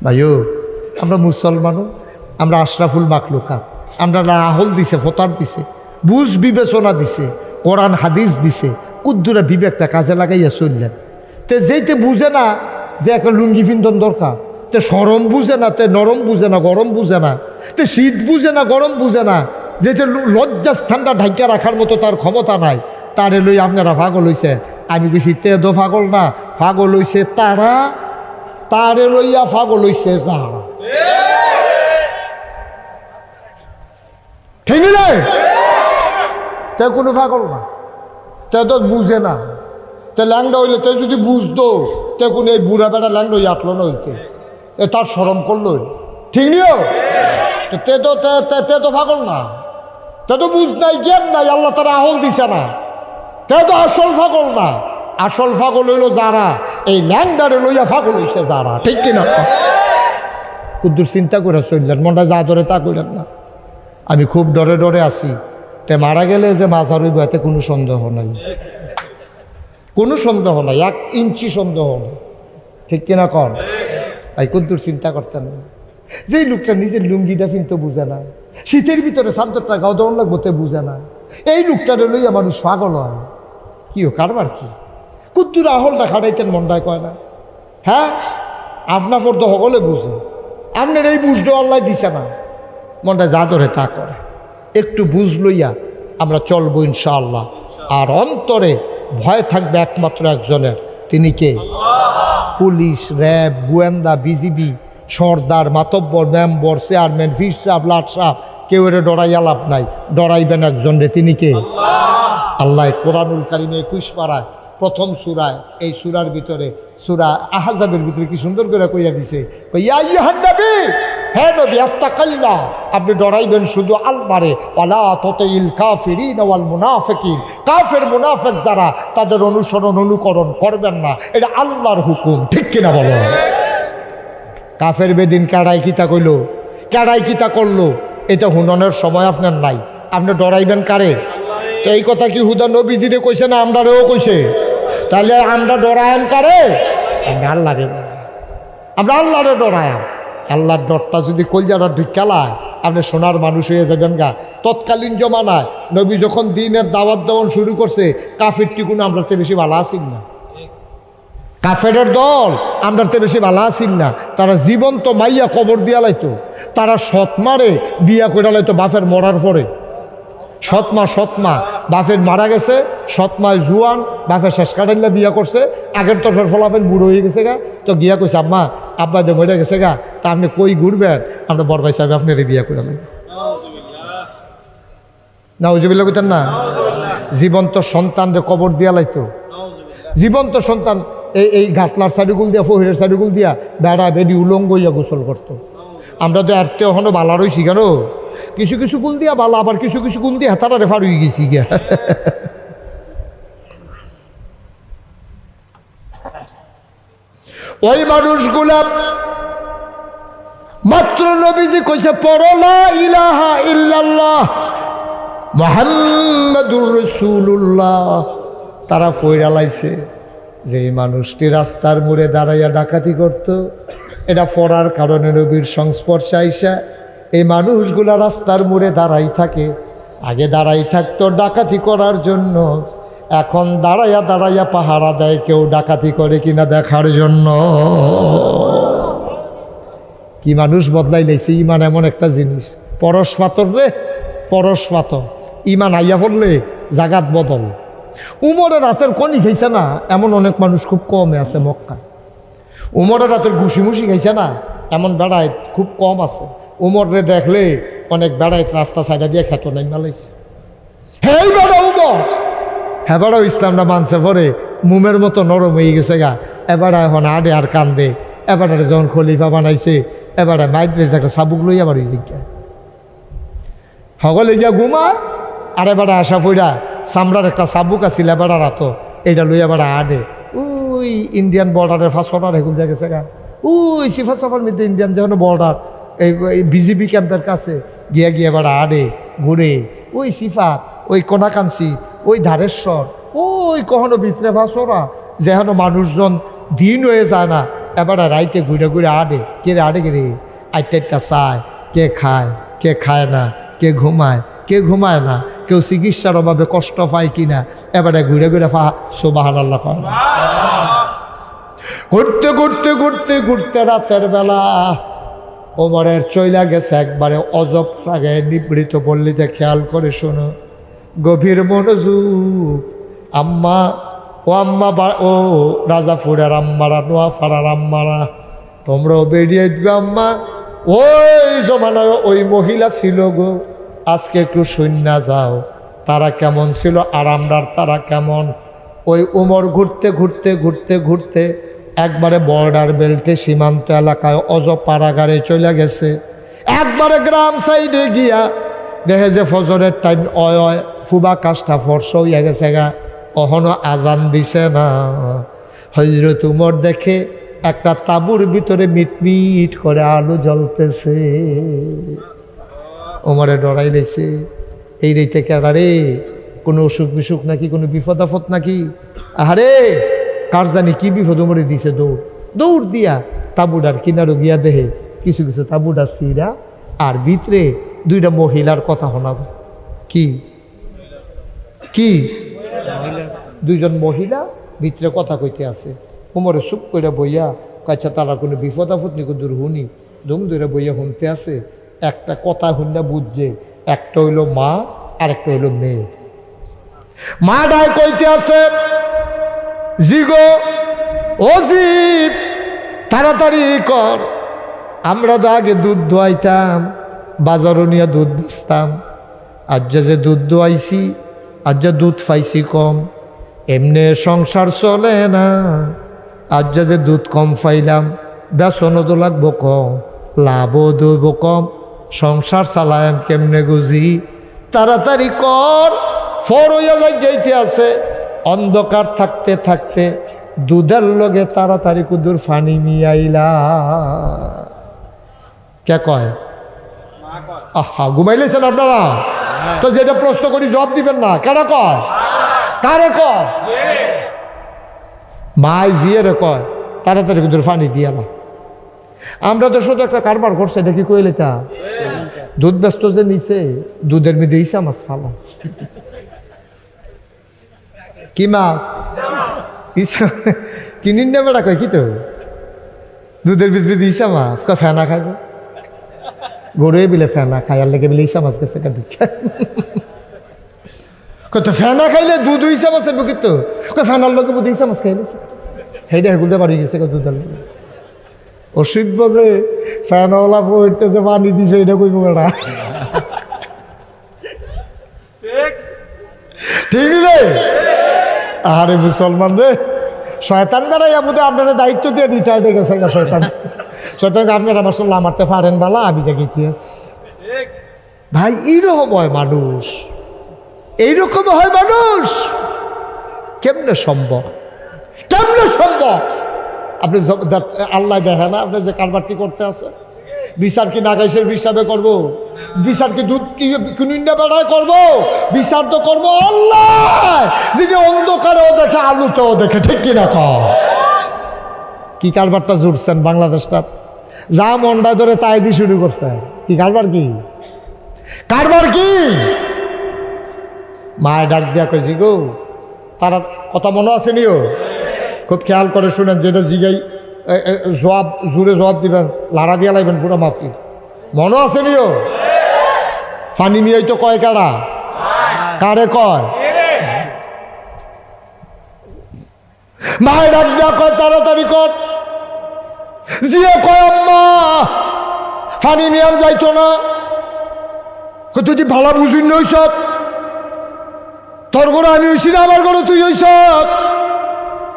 ভাইও আমরা মুসলমানও, আমরা আশরাফুল মাখলুকাত, আমরা রাহুল দিছে, ফতার দিছে, বুঝ বিবেচনা দিছে, কোরআন হাদিস দিছে, কুদ্দুরা বিবেকটা কাজে লাগাইয়া চললেন। তে যেইতে বুঝে না যে একটা লুঙ্গি পিন্ধন দরকার, তে সরম বুঝে না, তে নরম বুঝে না, গরম বুঝে না, তে শীত বুঝে না, গরম বুঝে না, যেতে লজ্জা স্থানটা ঢাকিয়া রাখার মতো তার ক্ষমতা নাই, তারে লই আপনারা পাগল হইছে। আমি বেশি তে দো পাগল না, পাগল হইছে তারা, তারে লইয়া পাগল হইছে যারা। ঠিক না? তে কোনো পাগল না, তে তো বুঝে না। তে ল্যাংডা হইলে তে যদি বুঝতো তে কোনো এই বুড়া বেড়া ল্যাংডা আটলো না হইতে, এ তার শরম করলো। ঠিক নিও? তে তো পাগল না, তে তো বুঝ নাই, জ্ঞান নাই, আল্লাহ তারা আহল দিছে না। তে তো আসল পাগল না, আসল পাগল হইল যারা এই ল্যাংডারে লইয়া পাগল হইছে যারা। ঠিক কিনা? কুদ্দুর চিন্তা করে চললেন, মনটা যা ধরে তা কইলেন না। আমি খুব ডরে ডরে আছি, তে মারা গেলে যে মাঝার হইব এতে কোনো সন্দেহ নাই, কোনো সন্দেহ নাই, 1 ইঞ্চি সন্দেহ নেই। ঠিক কিনা কন? তাই কুদ্দুর চিন্তা করতেন না। যেই লোকটা নিজের লুঙ্গিটা কিন্তু বুঝে না, শীতের ভিতরে চাদরটা গাও দৌড় লাগবো তে বুঝে না, এই লোকটারে লইয়া মানুষ পাগল হয়। কি কারবার কি? কুদ্দুর আহলটা খাটাইতেন মনটায় কয় না? হ্যাঁ, আপনার ফর্দ সকলে বুঝে, আপনার এই বুঝটা আল্লাহ দিছে না, মনটা যা ধরে তা করে। একটু বুঝ লইয়া আমরা চলবো ইনশাআল্লাহ। আর অন্তরে ভয় থাকবে একমাত্র একজনের, তিনি কে? পুলিশ, র্যাব, গোয়েন্দা, বিজিবি, সর্দার, মাতব্বর, মেম্বর, চেয়ারম্যান, ফির সাহেব, লাট সাহেব, কেউ এর ডরাইয়া লাভ নাই। ডরাইবেন একজন রে, তিনি কে? আল্লাহ কোরআনুল কারিমে 21 পারায় প্রথম সূরায়, এই সূরার ভিতরে সূরা আহজাবের ভিতরে কি সুন্দর করে কইয়া দিছে, ইয়া আইয়ুহান নবী, হে নবী, আত্তাকাল্লাহ, আপনি ডরাইবেন শুধু আল্লাহরে, ওয়ালা তুতিল কাফিরিন ওয়াল মুনাফিকিন, কাফের মুনাফিক যারা তাদের অনুসরণ অনুকরণ করবেন না, এটা আল্লাহর হুকুম। ঠিক কিনা বলো? কাফের বেদিন কাড়াই কিতা কইল, কাড়াই কিতা করলো, এটা হুননের সময় আপনার নাই। আপনি ডরাইবেন কারে? তো এই কথা কি হুদা নবীজিরে কইছে না আমরাও কইছে? তাহলে আমরা ডরায়াম কারে? আমরা আল্লাহরে, আমরা আল্লাহরে ডরায়াম। আল্লাহর ডরটা যদি কলজারা ঢুকালায় আপনি সোনার মানুষ হয়ে যাবেন গা। তৎকালীন জমানায় নবী যখন দিনের দাওয়াত দেওয়ান শুরু করছে, কাফের টিকুন আমরাতে বেশি ভালো আসিন না, কাফেরের দল আমরাতে বেশি ভালো আসিন না। তারা জীবন্ত মাইয়া কবর দিয়া লাইতো, তারা সৎমারে বিয়া করে লাইতো বাপের মরার পরে। সৎমা বাপের মারা গেছে, সৎমায় জুয়ান, বাপের শেষ কাটাইলা বিয়া করছে, আগের তরফের ফলাফেন বুড়ো হয়ে গেছে গা, তো গিয়া কইছে আম্মা আব্বা যে মরে গেছে গা, তা আপনি কই ঘুরবেন, আমরা বড় ভাই সাহেব আপনার বিয়া করে লাগবে। নাউজুবিল্লাহ কইতেন না? জীবন্ত সন্তানরে কবর দিয়া লাইতো, জীবন্ত সন্তান এই ঘাটলার সাইডুগুল দিয়া, ফহিরের সাইডুগুল দিয়া বেড়া বেডি উলঙ্গ হইয়া গোসল করতো। আমরা তো আরতে ওখানে বালা রইছি কেন, কিছু কিছু গুল দিয়া বালা, আবার কিছু কিছু গুল দিয়ে হাতারা রেফার হয়ে গেছি গিয়া। ওই মানুষগুলা মাত্র নবীজি কইছে পড়ো লা ইলাহা ইল্লাল্লাহ মুহাম্মাদুর রাসূলুল্লাহ, তারা ফইরা লাইছে। যে মানুষটি রাস্তার মোড়ে দাঁড়াইয়া ডাকাতি করত, এটা পড়ার কারণে নবীর সংস্পর্শে আইসা এই মানুষগুলা রাস্তার মোড়ে দাঁড়াই থাকে। আগে দাঁড়াই থাকতো ডাকাতি করার জন্য, এখন দাঁড়াইয়া দাঁড়াইয়া পাহারা দেয় কেউ ডাকাতি করে কিনা দেখার জন্য। কি মানুষ বদলাই লাইছে। ইমান এমন একটা জিনিস, পরশ পাথর রে, পরশ পাথর। ইমান আইয়া পড়লে জাগাত বদল। উমরের রাতের কনি খাইছে না এমন অনেক মানুষ খুব কমে আছে মক্কায়। উমরের রাতের ঘুষি খাইছে না এমন বেড়ায় খুব কম আছে। উমরে দেখলে অনেক বেড়ায় রাস্তা সাইডা দিয়ে খেত নাই মালাইছে। হেই বেড়া উমর, হ্যাঁ বেড়াও ইসলামটা মানছে পরে মুমের মতো নরম হয়ে গেছে গা। এবারে এখন আডে আর কান্দে। এবারে যখন খলিফা বানাইছে এবারে মাইদ্রের একটা সাবুক লইয়া বাড়ি জিজ্ঞা সকলে গিয়া ঘুমায়। আর এবারে আসা পইরা চামড়ার একটা সাবুক আছিল এবারে রাতো, এইটা লইয়া এবারে আডে ওই ইন্ডিয়ান বর্ডারের ফাঁসটার এখন যা গেছে গা। ওই সিফা সাফার মধ্যে ইন্ডিয়ান যখন বর্ডার এই বিজিবি ক্যাম্পের কাছে গিয়া গিয়ে এবারে আডে ঘুরে ওই সিফাত, ওই কোনাকাঞ্চি, ওই ধারেশ্বর, ওই কখনো ভিতরে ভাসরা যেন মানুষজন দিন হয়ে যায় না। এবারে রাইতে ঘুরে ঘুরে আডে। কে রে আডে কে রে আইটা চায়, কে খায় কে খায় না, কে ঘুমায় না, কেউ চিকিৎসার অভাবে কষ্ট পায় কিনা। এবারে ঘুরে ঘুরে সুবহানাল্লাহ কয়। ঘুরতে ঘুরতে ঘুরতে ঘুরতে রাতের বেলা ওমরের চইলা গেছে একবারে অজব লাগে নিবৃত পল্লীতে। খেয়াল করে শোনো, গভীর মনোযোগ। আম্মা ও আম্মা ও রাজাপুরের আম্মারা, নোয়াপাড়ার আম্মারা, তোমরাও বেরিয়ে দিবে আম্মা। ওই জমানায় ওই মহিলা ছিল গো, আজকে একটু শূন্য যাও তারা কেমন ছিল, আরামদার তারা কেমন। ওই উমর ঘুরতে ঘুরতে ঘুরতে ঘুরতে একবারে বর্ডার বেল্টে সীমান্ত এলাকায় অজব পাড়াগারে চলে গেছে। একবারে গ্রাম সাইডে গিয়া দেখে যে ফজরের টাইম অয় ফুবা কাজটা ফর্স হইয়া গেছে গা, অহনো আজান দিছে না। হযরত উমর দেখে একটা তাঁবুর ভিতরে মিটমিট করে আলো জ্বলতেছে। ওমরে ডরাই লেছে, এই রেতে কেডারে, কোনো অসুখ বিসুখ নাকি, কোনো বিপদ আপদ নাকি। আহারে কার জানি কি বিপদ ওমরে দিছে। দৌড় দিয়া তাঁবুটার কিনারো গিয়া দেহে কিছু কিছু তাঁবুটা সিরা আর ভিতরে দুইটা মহিলার কথা শোনা যায়। কি কি দুইজন মহিলা ভিতরে কথা কইতে আছে। উমরে চুপ করে বইয়া কাছা তারা কোনো বিপদ আপদ নিকো দূর শুনি দুম দূরে বইয়া শুনতে আছে। একটা কথা শুননা বুঝছে, একটা হইল মা আর একটা হইল মেয়ে। মা ডাই কইতে আছে, জিগো ও জীব তাড়াতাড়ি কর, আমরা তো আগে দুধ দোয়াইতাম, বাজারও নিয়ে দুধ বেচতাম, আজ যে দুধ দোয়াইছি আজ যে দুধ পাইছি কম, এমনি সংসার চলে না। আজ যে দুধ কম পাইলাম, বেসনও তো লাগবো কম, লাভও দেব কম, সংসার চালায়াম কেমনে গুজি। তাড়াতাড়ি কর, ফর হইয়া যাইতে আছে। অন্ধকার থাকতে থাকতে দুধের লগে তাড়াতাড়ি কুদুর ফানি মিয়াইলা। কে কয়? আহা ঘুমাইলেছেন আপনারা তো, যেটা প্রশ্ন করি জবাব দিবেন না। কেডা কয়? কারে কয়? মাই জিয়ে রে কয় তাড়াতাড়ি কুদুর ফানি দিয়ালা। আমরা তো শুধু একটা কারবার করছে, এটা কি কইলে তা দুধ ব্যস্ত যে নিচে দুধের মধ্যে ইসা মাছ ফালা। কি মাছ? ইসা কিনিন না বেড়া কয় কি তো দুধের ভিতরে ইসা মাছ কয় ফেনা খাইব, গরুয়ে বিলে ফেনা খাই আর লেগে বিলে ইসা মাছ গেছে কত ফেনা খাইলে দুধ ইসা মাছের বুকিত কয় ফেনার লোকে বুধ ইসা মাছ খাইলেছে, সেইটা হেগুলতে পারি গেছে দুধের লোক। অসুখ বজে ফ্যানওয়ালা পড়তেছে পানি দিছে, এটা কইব বেড়া ঠিক রে। আরে মুসলমান রে, শয়তান বেড়াই আমাদের আপনারা দায়িত্ব দিয়ে রিটায়ার্ড হয়ে গেছে শয়তান। শয়তানকে আপনারা মাসাল্লাহ মারতে পারেন বালা, আমি দেখি কি ভাই। এইরকম হয় মানুষ, এইরকম হয় মানুষ। কেমনে সম্ভব? কেমনে সম্ভব? আপনি আল্লাহ দেখে না আপনি যে কারবারটি করতে আছে? বিচার কি নাগাইশের হিসাবে করব? বিচার কি দুধ কি কুনিন্ডা বেড়ায় করব? বিচার তো করবো আল্লাহ, যিনি অন্ধকারেও দেখে আলুতেও দেখে, ঠিক কিনা কর? কি কারবারটা জুড়ছেন বাংলাদেশটা? যা মন্ডা ধরে তাই দিয়ে শুরু করছে। কি কারবার? কি কারবার? কি মায়ের ডাক দিয়া কইছি গো, তারা কথা মনে আছে নিও, খুব খেয়াল করে শুনেন, যেটা জিগাই জবাব জুড়ে জবাব দিবেন, লাড়া দিয়া লাগবেন পুরো মাফি। মনে আছে নিও? ফানি মিয়াই তো কয় কারা? কারে কয়? মায়ের ডাক দেওয়া কয় তাড়াতাড়ি কর। জিয়ে কয় আম্মা ফানি মিয়ান যাইতো না। তুই কি ভালো বুঝুন নইস? তোর ঘরে আমি হইছি না, আমার ঘরে তুই হইস।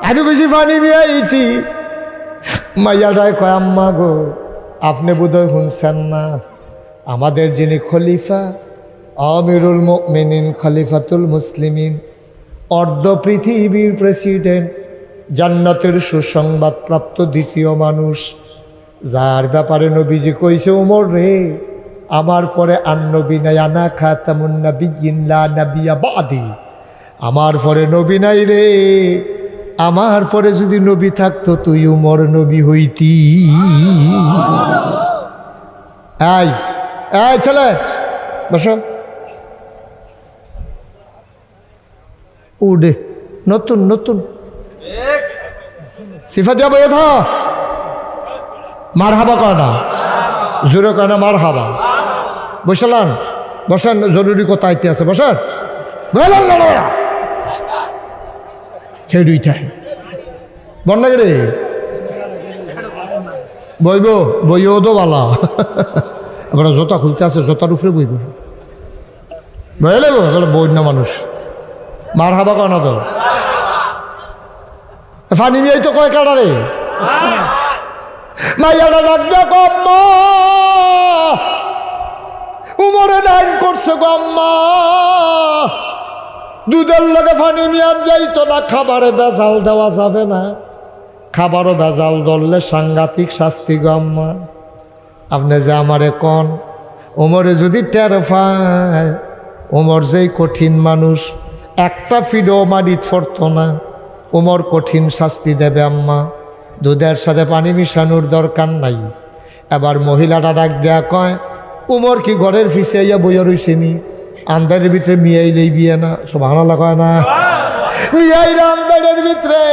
আমি কইছি ফানি মিয়া ইতি। মাইয়াটাই কয় আম্মা গো, আপনি বোধহয় শুনছেন না, আমাদের যিনি খলিফা, আমিরুল মুমিনিন, খলিফাতুল মুসলিমিন, অর্ধ পৃথিবীর প্রেসিডেন্ট, জান্নাতের সুসংবাদ প্রাপ্ত দ্বিতীয় মানুষ, যার ব্যাপারে নবীজি কইছে, ওমর রে, আমার পরে আর নবী নাই, আনা খাতামুন নাবিয়্যিন লা নাবিয়্যা বাদি, আমার পরে নবী নাই রে, আমার পরে যদি নবী থাকতো তুই উমর নবী হইতি। এই এই ছেলে বসো, উডে নতুন নতুন সিফা দিয়া বইয়ে থা, মার হাবা কয় না, জোরে কয় না, মার হাবা। বসলাম, বসেন, জরুরি কথা আইতে আছে, বসেন। সেই দুইটাই বন্যা রে বইব, বইও তো বালা। এবার জোতা খুলতে আছে, জোতার উপরে বইব, বই লাগবো, বই না মানুষ। মার হাবা কয় না তো, ফানি মিয়াই তো কয় কাটা রে। মাইয়াটা ডাক দেখ, আম্মা উমরে ডাইন করছে গো আম্মা, দুধের লগে ফানি মিয়ান যাইতো না, খাবারে বেজাল দেওয়া যাবে না, খাবারও বেজাল ধরলে সাংঘাতিক শাস্তি গো আম্মা। আপনি যে আমারে কন, ওমরে যদি টের পায়, ওমর যেই কঠিন মানুষ, একটা ফিডো মারিত ফরত না, ওমর কঠিন শাস্তি দেবে আম্মা, দুধের সাথে পানি মিশানোর দরকার নাই। এবার মহিলাটা ডাক দেয়া কয়, উমর কি ঘরের ফিসে ইয়া বইয়া রইছেনি, আন্দারের ভিতরে মিয়াইলেই বিয়ে না, সুবহানাল্লাহ কয় না, মিয়াইরা আন্দারের ভিতরে।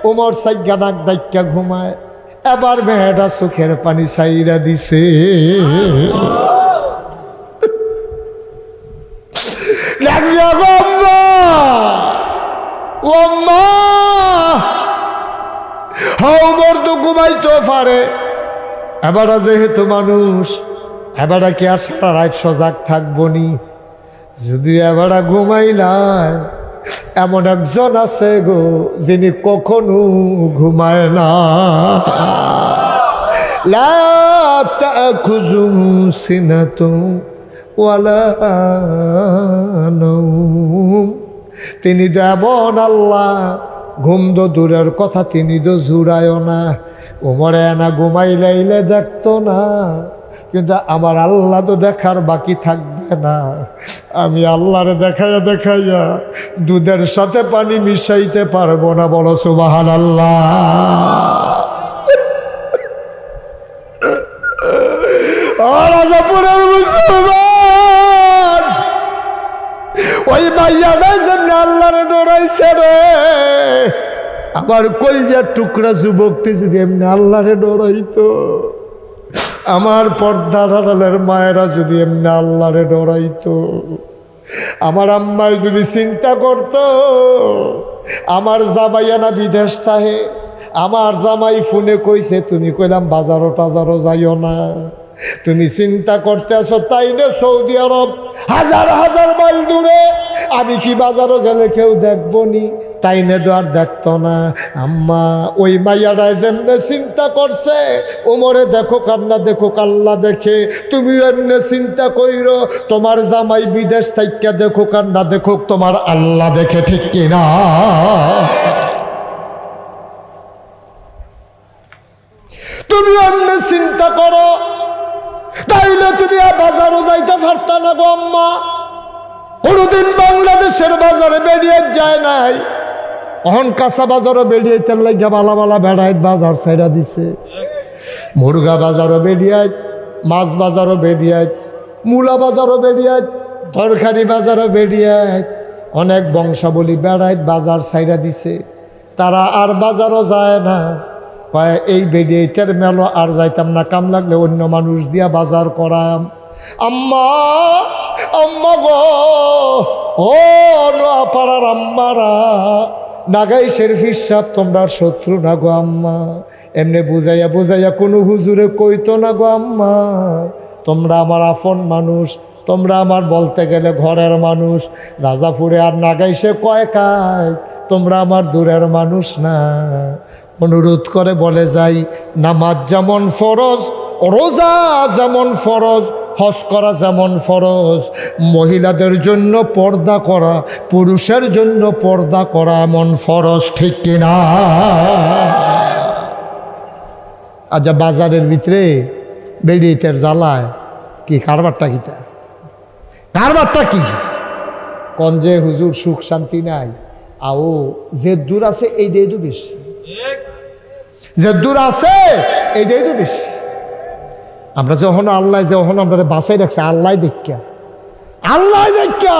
উমর সাইগা নাক ডাইকা ঘুমায়, এবার মেয়েটা চোখের পানি সাইরা দিছে। উমর তো ঘুমাইতে পারে, এবার যেহেতু মানুষ, এবার কি আর সারা রাত সজাগ থাকবো নি? যদি এবার ঘুমাইলায়, এমন একজন আছে গো, যিনি কখনো ঘুমায় না। লা তাখুযুহু সিনাতুন ওয়ালা নাওম, তিনি তো এমন আল্লাহ, ঘুম তো দূরের কথা, তিনি তো জুড়ায়ও না। উমরে না ঘুমাইলাইলে দেখতো না, কিন্তু আমার আল্লাহ তো দেখার বাকি থাকবে না। আমি আল্লাহরে দেখাইয়া দেখাইয়া দুধের সাথে পানি মিশাইতে পারবো না, বলো সুবহানাল্লাহ। রাজাপুরের মুসলমান, ওই মাইয়াটা যেমনি আল্লাহরে ডরাইছে রে, আমার কলজার টুকরা যুবকটি যদি এমনি আল্লাহরে ডরাইতো, আমার পর্দার আড়ালের মায়েরা যদি এমনি আল্লাহরে ডরাইতো, আমার আম্মায় যদি চিন্তা করত, আমার জামাইয়ানা বিদেশ তাহে, আমার জামাই ফোনে কইছে, তুমি কইলাম বাজারও টাজারও যাইও না, তুমি চিন্তা করতে আসো, তাই না সৌদি আরব হাজার হাজার মাইল দূরে, আমি কি বাজারও গেলে কেউ দেখবো নি, তাই না তো আর দেখতো না। আম্মা ওই মাইয়াটায় যেমনে চিন্তা করছে, ওমরে দেখো কান্না দেখো, আল্লাহ দেখে, তুমি এমনি চিন্তা কইরো, তোমার জামাই বিদেশ থাইকা দেখো কান্না দেখো, তোমার আল্লাহ দেখে, ঠিক কিনা? তুমি এমনি চিন্তা করো, তাইলে তুমি বাজারও যাইতে পারতা না গো আম্মা। কোনোদিন বাংলাদেশের বাজারে বেরিয়ে যায় নাই, অহন কাঁচা বাজারও বেরিয়েতে লাগিয়া বালা বালা বেড়ায় বাজার ছাইরা দিছে। মুরগা বাজারও বেরিয়ায়, মাছ বাজারও বেরিয়ায়, মূলা বাজারও বেরিয়ায়, তরকারি বাজারও বেরিয়ায়, অনেক বংশাবলী বেড়ায় বাজার ছাইরা দিছে। তারা আর বাজারও যায় না, কয় এই বেরিয়েতের মেলো আর যাইতাম না, কাম লাগলে অন্য মানুষ দিয়া বাজার করাম। আম্মা আম্মা গো, ও নোয়াপাড়ার আম্মারা, নাগাই শরীফির সাহেব তোমরা শত্রু না গো আম্মা। এমনি বুঝাইয়া বুঝাইয়া কোনো হুজুরে কইতো না গো আম্মা, তোমরা আমার আপন মানুষ, তোমরা আমার বলতে গেলে ঘরের মানুষ। রাজাপুরে আর নাগাইশে কয় কায়, তোমরা আমার দূরের মানুষ না। অনুরোধ করে বলে যাই, নামাজ যেমন ফরজ, রোজা যেমন ফরজ, হজ করা যেমন ফরজ, মহিলাদের জন্য পর্দা করা, পুরুষের জন্য পর্দা করা এমন ফরজ, ঠিক কিনা? আচ্ছা, বাজারের ভিতরে বেরিয়েতের জ্বালায় কি কারবারটা কিতা, কারবারটা কি কন যে হুজুর সুখ শান্তি নাই। আও যে দূর আছে এইটাই তো বেশি, যে দূর আছে এইটাই তো বেশি। আমরা যখন আল্লাহ যখন আমরা বাঁচাই রাখছে, আল্লাহ দেখা, আল্লাহ দেখা,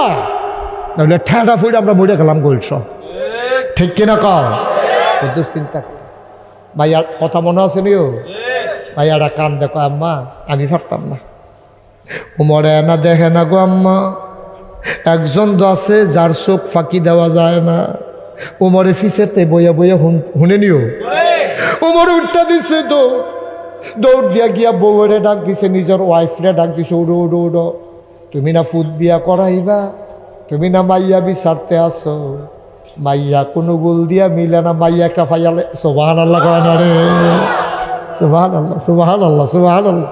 নাহলে ঠেঁটা ফুটে আমরা মরে গেলাম গোলস, ঠিক কিনা কম? কদ্দুর চিন্তা করি। ভাইয়ার কথা মনে আছে নিও? ভাইয়ারা কান দেখো, আম্মা আমি পারতাম না, উমরে না দেখে না গো আম্মা। একজন তো আছে যার চোখ ফাঁকি দেওয়া যায় না, উমরে ফিসেতে বইয়া বইয়া শুনে নিও। উমর উঠটা দিছে দৌড় দিয়া গিয়া বউরে ডাক দিছে, নিজের ওয়াইফরে ডাক দিছে, উড়ো উড়ো উড়ো, তুমি না ফুট বিয়া করাইবা, তুমি না মাইয়া বিচারতে আসো। মাইয়া কোনো গুল দিয়া মিলে না, মাইয়া একটা ফাইয়ালে। সুবহানাল্লাহ কয় না রে? সুবহানাল্লাহ সুবহানাল্লাহ সুবহানাল্লাহ।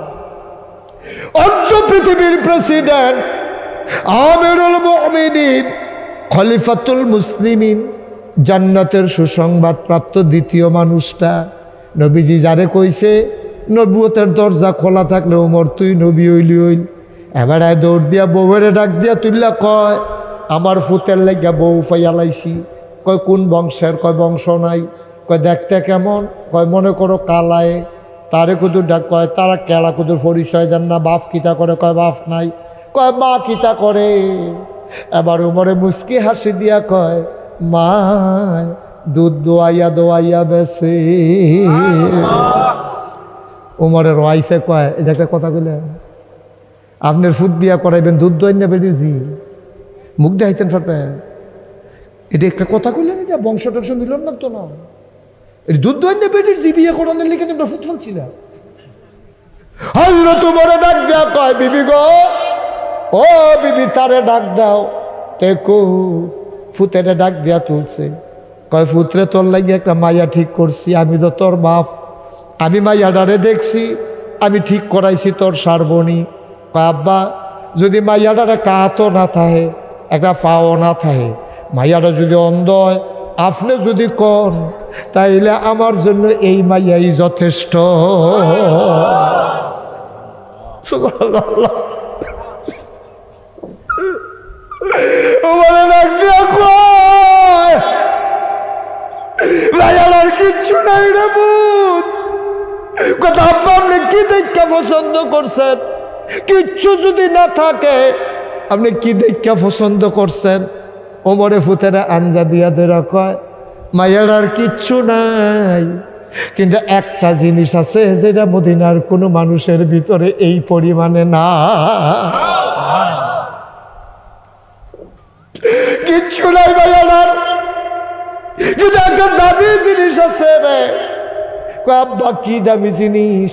অর্ধ পৃথিবীর প্রেসিডেন্ট, আমিরুল মুমিনিন, খলিফাতুল মুসলিমিন, জান্নাতের সুসংবাদ প্রাপ্ত দ্বিতীয় মানুষটা, নবীজি যারে কইছে নবুয়তের দরজা খোলা থাকলে ওমর তুই নবী হইলি হইল। এবারে দৌড় দিয়া বউরে ডাক দিয়া তুললা, কয় আমার ফুতের লাগিয়া বউ ফাইয়ালাইছি। কয় কোন বংশের? কয় বংশ নাই। কয় দেখতে কেমন? কয় মনে করো কালায়। তারে কুদুর ডাক, কয় তারা কেলা কুদুর পরিচয় দেন না, বাপ কিতা করে? কয় বাপ নাই। কয় মা কিতা করে? এবার উমরে মুস্কি হাসি দিয়া কয়, মা দুধ দোয়াইয়া দোয়াইয়া বেছে। উমরের ওয়াইফে কয়, এটা একটা কথা কইলে, আপনার ফুট বিয়া করাইবেন দুধ দোয়াই না বেরিয়ে জি মুখ দেখাইতেন ফাটে, এটা একটা কথা কইলেন? এটা বংশ টংশ মিলন না তো না, এই দুধ দোয়াই না বেটির জি বিয়ে করানোর লিখে আমরা ফুট ফলছি না। হজরত উমরে ডাক দেয়া কয়, বিবি গো, ও বিবি তারে ডাক দাও। দেখো ফুতেরে ডাক দেয়া তুলছে, কয় ফুতরে তোর লাগিয়ে একটা মাইয়া ঠিক করছি, আমি তো তোর বাপ, আমি মাইয়াডারে দেখছি, আমি ঠিক করাইছি তোর সারবনি। কয় আব্বা, যদি মাইয়াটার একটা হাতও না থাকে, একটা পাও না থাকে, মাইয়াটা যদি অন্ধ হয়, আপনি যদি কন, তাইলে আমার জন্য এই মাইয়াই যথেষ্ট। সুবহানাল্লাহ। মাইয়াটার কিচ্ছু নাই রে ভূত। কথা আব্বা আপনি কি দেখা পছন্দ করছেন? কিচ্ছু যদি না থাকে আপনি কি দেখা পছন্দ করছেন? ওমরে ফুতেরা আঞ্জা দিয়া দেরা কয়, মাইয়ার কিচ্ছু নাই, কিন্তু একটা জিনিস আছে যেটা মদিনার কোনো মানুষের ভিতরে এই পরিমাণে না। কিচ্ছু নাই মাইয়ার, কিন্তু একটা দামি জিনিস আছে রে। কয় আব্বা কি দামি জিনিস?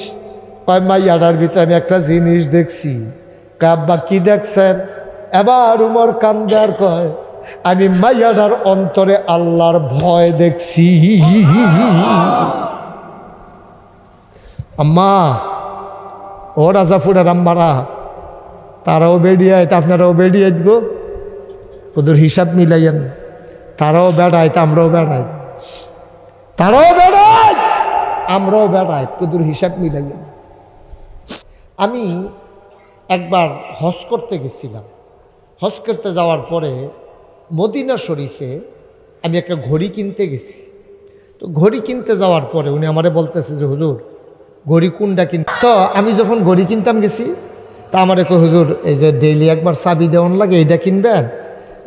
কয় মাইয়ার ভিতরে আমি একটা জিনিস দেখছি। কয় আব্বা কি দেখছেন? এবার উমর কান্দার কয়, আমি মাইয়াডার অন্তরে আল্লাহর ভয় দেখছি। আম্মা, ও রাজাপুরের আম্মারা, তারাও বেড়িয়ায়, আপনারাও বেড়িয়ে গো, ওদের হিসাব মিলাইয়েন। তারাও বেড়ায়, আমরাও বেড়াই, তারাও বেড়ায়, আমরাও বেড়াই, ওদের হিসাব মিলাইয়েন। আমি একবার হজ করতে গেছিলাম। হজ করতে যাওয়ার পরে মদিনা শরীফে আমি একটা ঘড়ি কিনতে গেছি। তো ঘড়ি কিনতে যাওয়ার পরে উনি আমারে বলতেছে যে হুজুর ঘড়ি কোনটা কিন। তো আমি যখন ঘড়ি কিনতাম গেছি তা আমারে কই হুজুর এই যে ডেইলি একবার চাবি দেওয়ান লাগে এইটা কিনবেন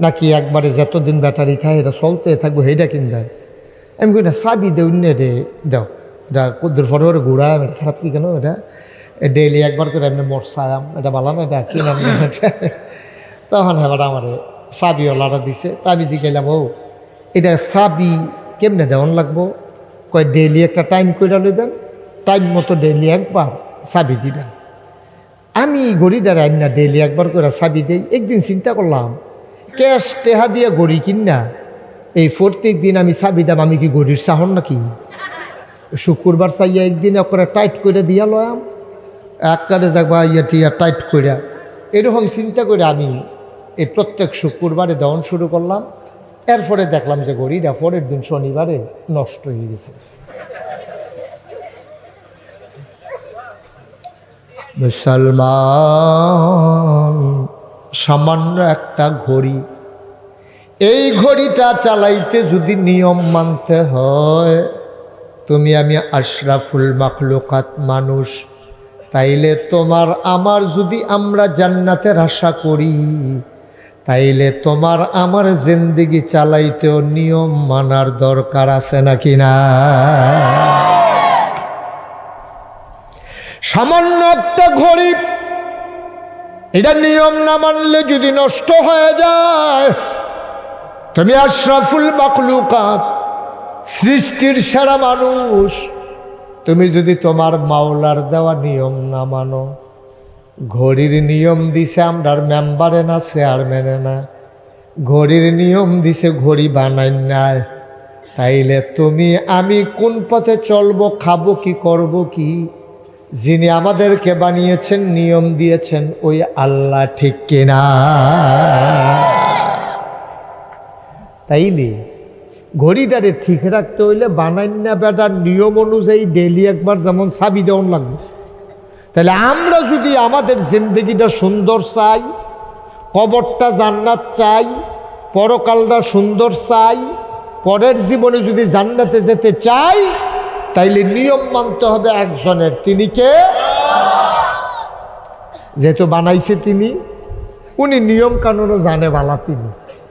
নাকি একবারে যতদিন ব্যাটারি থাকে এটা চলতে থাকবো সেইটা কিনবেন। আমি কই না চাবি দেউন রে দাও, এটা কদ্দুর ফটো করে ঘুরা খারাপ কি কেন, এটা ডেইলি একবার করে এমনি মোট চায়াম, এটা ভালো না, এটা কিনাম। তখন এবার আমার চাবিওয়ালাটা দিছে। তা আমি জিজ্ঞাইলাম ও এটা চাবি কেমনে দেওয়ান লাগবো? কয় ডেইলি একটা টাইম করে লইবেন, টাইম মতো ডেইলি একবার চাবি দিবেন। আমি ঘড়িটার আইন না ডেইলি একবার করে চাবি দেই। একদিন চিন্তা করলাম ক্যাশ টেহা দিয়ে ঘড়ি কিনা এই প্রত্যেক দিন আমি চাবি দাম, আমি কি ঘড়ির চাহন নাকি? শুক্রবার চাইয়া একদিন করে টাইট করে দিয়া লয়াম, একবারে যাবা ইয়া টিয়া টাইট করে, এরকম চিন্তা করে আমি এই প্রত্যেক শুক্রবারে দেওয়ান শুরু করলাম। এরপরে দেখলাম যে ঘড়িটা পরের দিন শনিবারে নষ্ট হয়ে গেছে। মুসলমান সামান্য একটা ঘড়ি, এই ঘড়িটা চালাইতে যদি নিয়ম মানতে হয়, তুমি আমি আশরাফুল মাখলুকাত মানুষ, তাইলে তোমার আমার যদি আমরা জান্নাতের আশা করি, তাইলে তোমার আমার জিন্দেগি চালাইতেও নিয়ম মানার দরকার আছে নাকি না? সামান্য একটা ঘড়ি, এটা নিয়ম না মানলে যদি নষ্ট হয়ে যায়, তুমি আশরাফুল মাখলুকাত সৃষ্টির সেরা মানুষ, তুমি যদি তোমার মাওলার দেওয়া নিয়ম না মানো, ঘড়ির নিয়ম দিছে আমরার মেম্বারে না চেয়ারম্যানে না, ঘড়ির নিয়ম দিছে ঘড়ি বানাই নাই, তাইলে তুমি আমি কোন পথে চলবো, খাবো কি, করব কি? যিনি আমাদেরকে বানিয়েছেন, নিয়ম দিয়েছেন ওই আল্লাহ, ঠিক কিনা? তাইলে ঘড়িটারে ঠিক রাখতে হইলে বানাইনা বেটার নিয়ম অনুযায়ী ডেইলি একবার যেমন চাবি দেওয়ান লাগবে। তাহলে আমরা যদি আমাদের জিন্দগিটা সুন্দর চাই, কবরটা জান্নাত চাই, পরকালটা সুন্দর চাই, পরের জীবনে যদি জান্নাতে যেতে চাই, তাইলে নিয়ম মানতে হবে একজনের। তিনি কে? যেহেতু বানাইছে তিনি, উনি নিয়ম কানুনও জানে ভালো। তিনি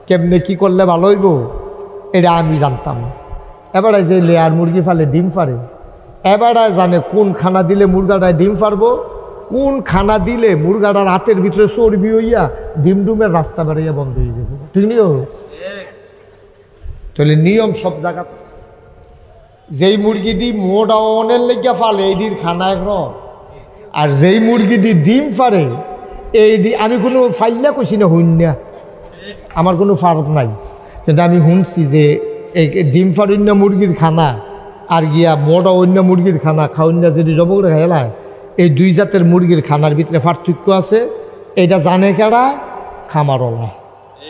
কেমনে কি করলে ভালো হইব এটা আমি জানতাম না। এবারে যে লেয়ার মুরগি ফালে ডিম পারে, এবারে জানে কোন খানা দিলে মুরগাটায় ডিম পারবো, কোন খানা দিলে মুরগাটার হাতের ভিতরে চর্বি হইয়া ডিম ডুমের রাস্তা বেড়াইয়া বন্ধ হয়ে যাবে। ঠিক নিও? তাহলে নিয়ম সব জায়গা। যেই মুরগিটি মোটা অনের লেগিয়া ফালে এইটির খানা একরকম, আর যেই মুরগিটি ডিম পারে এই আমি কোনো ফাইল্লা কইছি না, হইন না, আমার কোনো ফারক নাই, কিন্তু আমি শুনছি যে এই ডিম ফারুন্য মুরগির খানা আর গিয়া মোটা অন্য মুরগির খানা খাওয়ান্য যদি জব করে খেলায়, এই দুই জাতের মুরগির খানার ভিতরে পার্থক্য আছে। এটা জানে কারা? খামারওয়ালা।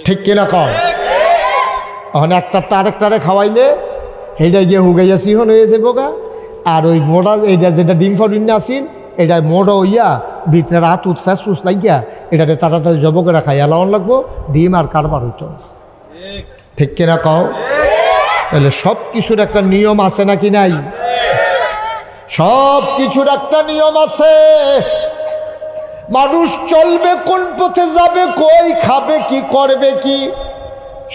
ঠিক কিনা কম? এখন একটা আরেকটারে খাওয়াইলে সেইটা গিয়ে হুগাইয়া সিহন হয়ে যাবো গা, আর ওই মোটা এইটা যেটা ডিম ফারুন্য আসিল এটা মোটা হইয়া ভিতরে রাত উৎসাহ ফুস লাগিয়া এটাতে তাড়াতাড়ি জব করে খাইয়া লাউন লাগবো, ডিম আর কারবার হইতো। ঠিক কিনা কও? তাহলে সব কিছুর একটা নিয়ম আছে নাকি নাই? সব কিছুর একটা নিয়ম আছে। মানুষ চলবে কোন পথে, যাবে কই, খাবে কি, করবে কি,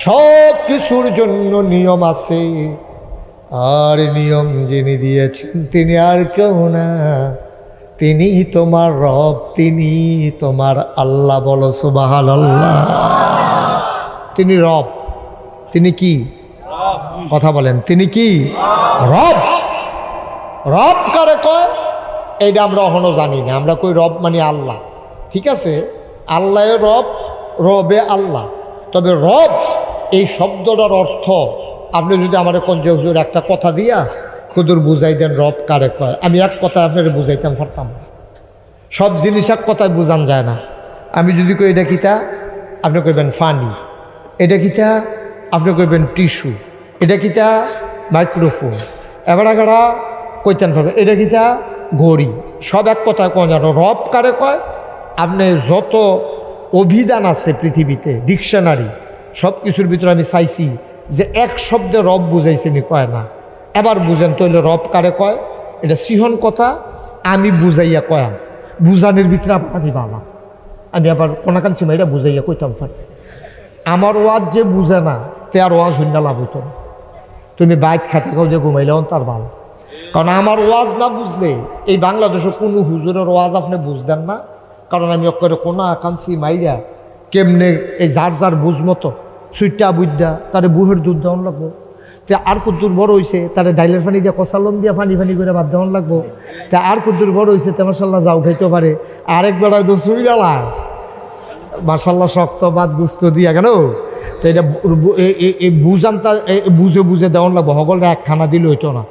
সব কিছুর জন্য নিয়ম আছে। আর নিয়ম যিনি দিয়েছেন তিনি আর কেউ না, তিনি তোমার রব, তিনি তোমার আল্লাহ। বলো সুবহানাল্লাহ। তিনি রব। তিনি কি? কথা বলেন, তিনি কি? রব। রব কারে কয় এইটা আমরা এখনো জানি না। আমরা কই রব মানে আল্লাহ, ঠিক আছে, আল্লাহ রব, রবে আল্লাহ। তবে রব এই শব্দটার অর্থ আপনি যদি আমার কোন যে হুজুর একটা কথা দিয়া কুদুর বুঝাই দেন রব কারে কয়, আমি এক কথা আপনার বুঝাইতাম পারতাম না। সব জিনিস এক কথায় বুঝান যায় না। আমি যদি কই এটা কিতা, আপনি কইবেন ফানি। এটা কিতা, আপনি কইবেন টিস্যু। এটা কিতা, মাইক্রোফোন। এবার আগেরা কইতেন পারবেন এটা কিতা, ঘড়ি। সব এক কথায় কয় জানো। রব কারে কয় আপনি যত অভিধান আছে পৃথিবীতে, ডিকশনারি, সব কিছুর ভিতরে আমি চাইছি যে এক শব্দে রব বুঝাইছে নি, কয় না। এবার বুঝেন তৈলে রব কারে কয়, এটা সিহন কথা, আমি বুঝাইয়া কয়াম, বুঝানোর ভিতরে আবার আমি বাবা, আমি আবার কোনাকাঞ্চি মাইরা বুঝাইয়া কইতাম পারি। আমার ওয়াজ যে বুঝে না তে আর ওয়াজ হইনা লাভ হইতো না। তুমি বাইক খাতে খাও যে ঘুমাইলেও তার ভালো, কারণ আমার ওয়াজ না বুঝলে এই বাংলাদেশে কোনো হুজুরের ওয়াজ আপনি বুঝতেন না। কারণ আমি অক্ষরে কোনা কাঞ্চি মাইরা কেমনে এই যার যার বুঝ মতো সুইটা বুঝদা তারে বুহের দুধ দেওয়ান লাগবো, তে আর কুদ্দুর বড় হয়েছে তারে ডাইলের পানি দিয়ে কষালন দিয়ে পানি পানি করে বাদ দেওয়ান লাগবো, তে আর কুদ্দুর বড় হয়েছে তে মার্শাল্লাহ যাও খাইতে পারে, আরেক বেড়ায় তো সুইডালা মার্শাল্লাহ শক্ত বাদ গুস্ত দিয়া কেন। তো এটা বুঝানটা বুঝে বুঝে দেওয়ান লাগবো, হগলটা এক খানা দিলে হইতো না।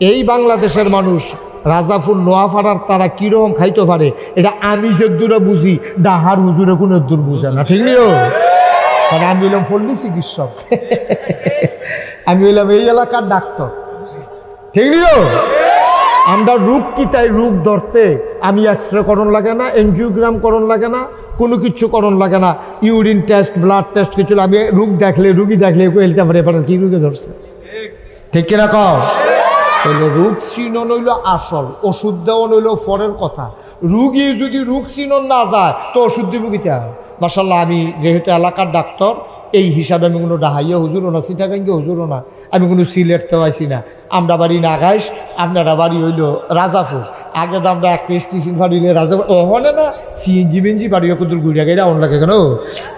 এই বাংলাদেশের মানুষ রাজাফুল নোয়াফাড়ার তারা কীরকম খাইতে পারে এটা আমি যে দূরে বুঝি, ডাহার হুজুরে কোনো দূর বুঝে না, ঠিক নিও। কারণ আমি হইলাম পল্লী চিকিৎসক, আমি হইলাম এই এলাকার ডাক্তার, ঠিক নিও। আমরা রোগ কি তাই রোগ ধরতে আমি এক্সরে করণ লাগে না, এনজিওগ্রাম করণ লাগে না, কোনো কিছু করণ লাগে না, ইউরিন টেস্ট ব্লাড টেস্ট কিছু। আমি রোগ দেখলে রুগী দেখলে বলতে পারে এবার কি রোগে ধরছে, ঠিক কিনা কও। তাহলে রোগ চিনন হইল আসল, ওষুধ দেওয়ান হইল পরের কথা। রুগী যদি রোগ চিনন না যায় তো ওষুধ দিব কিতা। মাশাল্লাহ আমি যেহেতু এলাকার ডাক্তার এই হিসাবে আমি কোনো ডাহাইয়া হুজুরও না, সিটাগাঙ্গে হুজুরও না, আমি কোনো সিলেটতেও আইসি না। আমরা বাড়ি নাগাইশ, আপনারা বাড়ি হইল রাজাপুর। আগে তো আমরা একটা স্টেশন বাড়ি রাজাপুর, ওখানে না সিএনজি বেঞ্জি বাড়ি কত ঘুরিয়া গেলে অন লাগে কেন।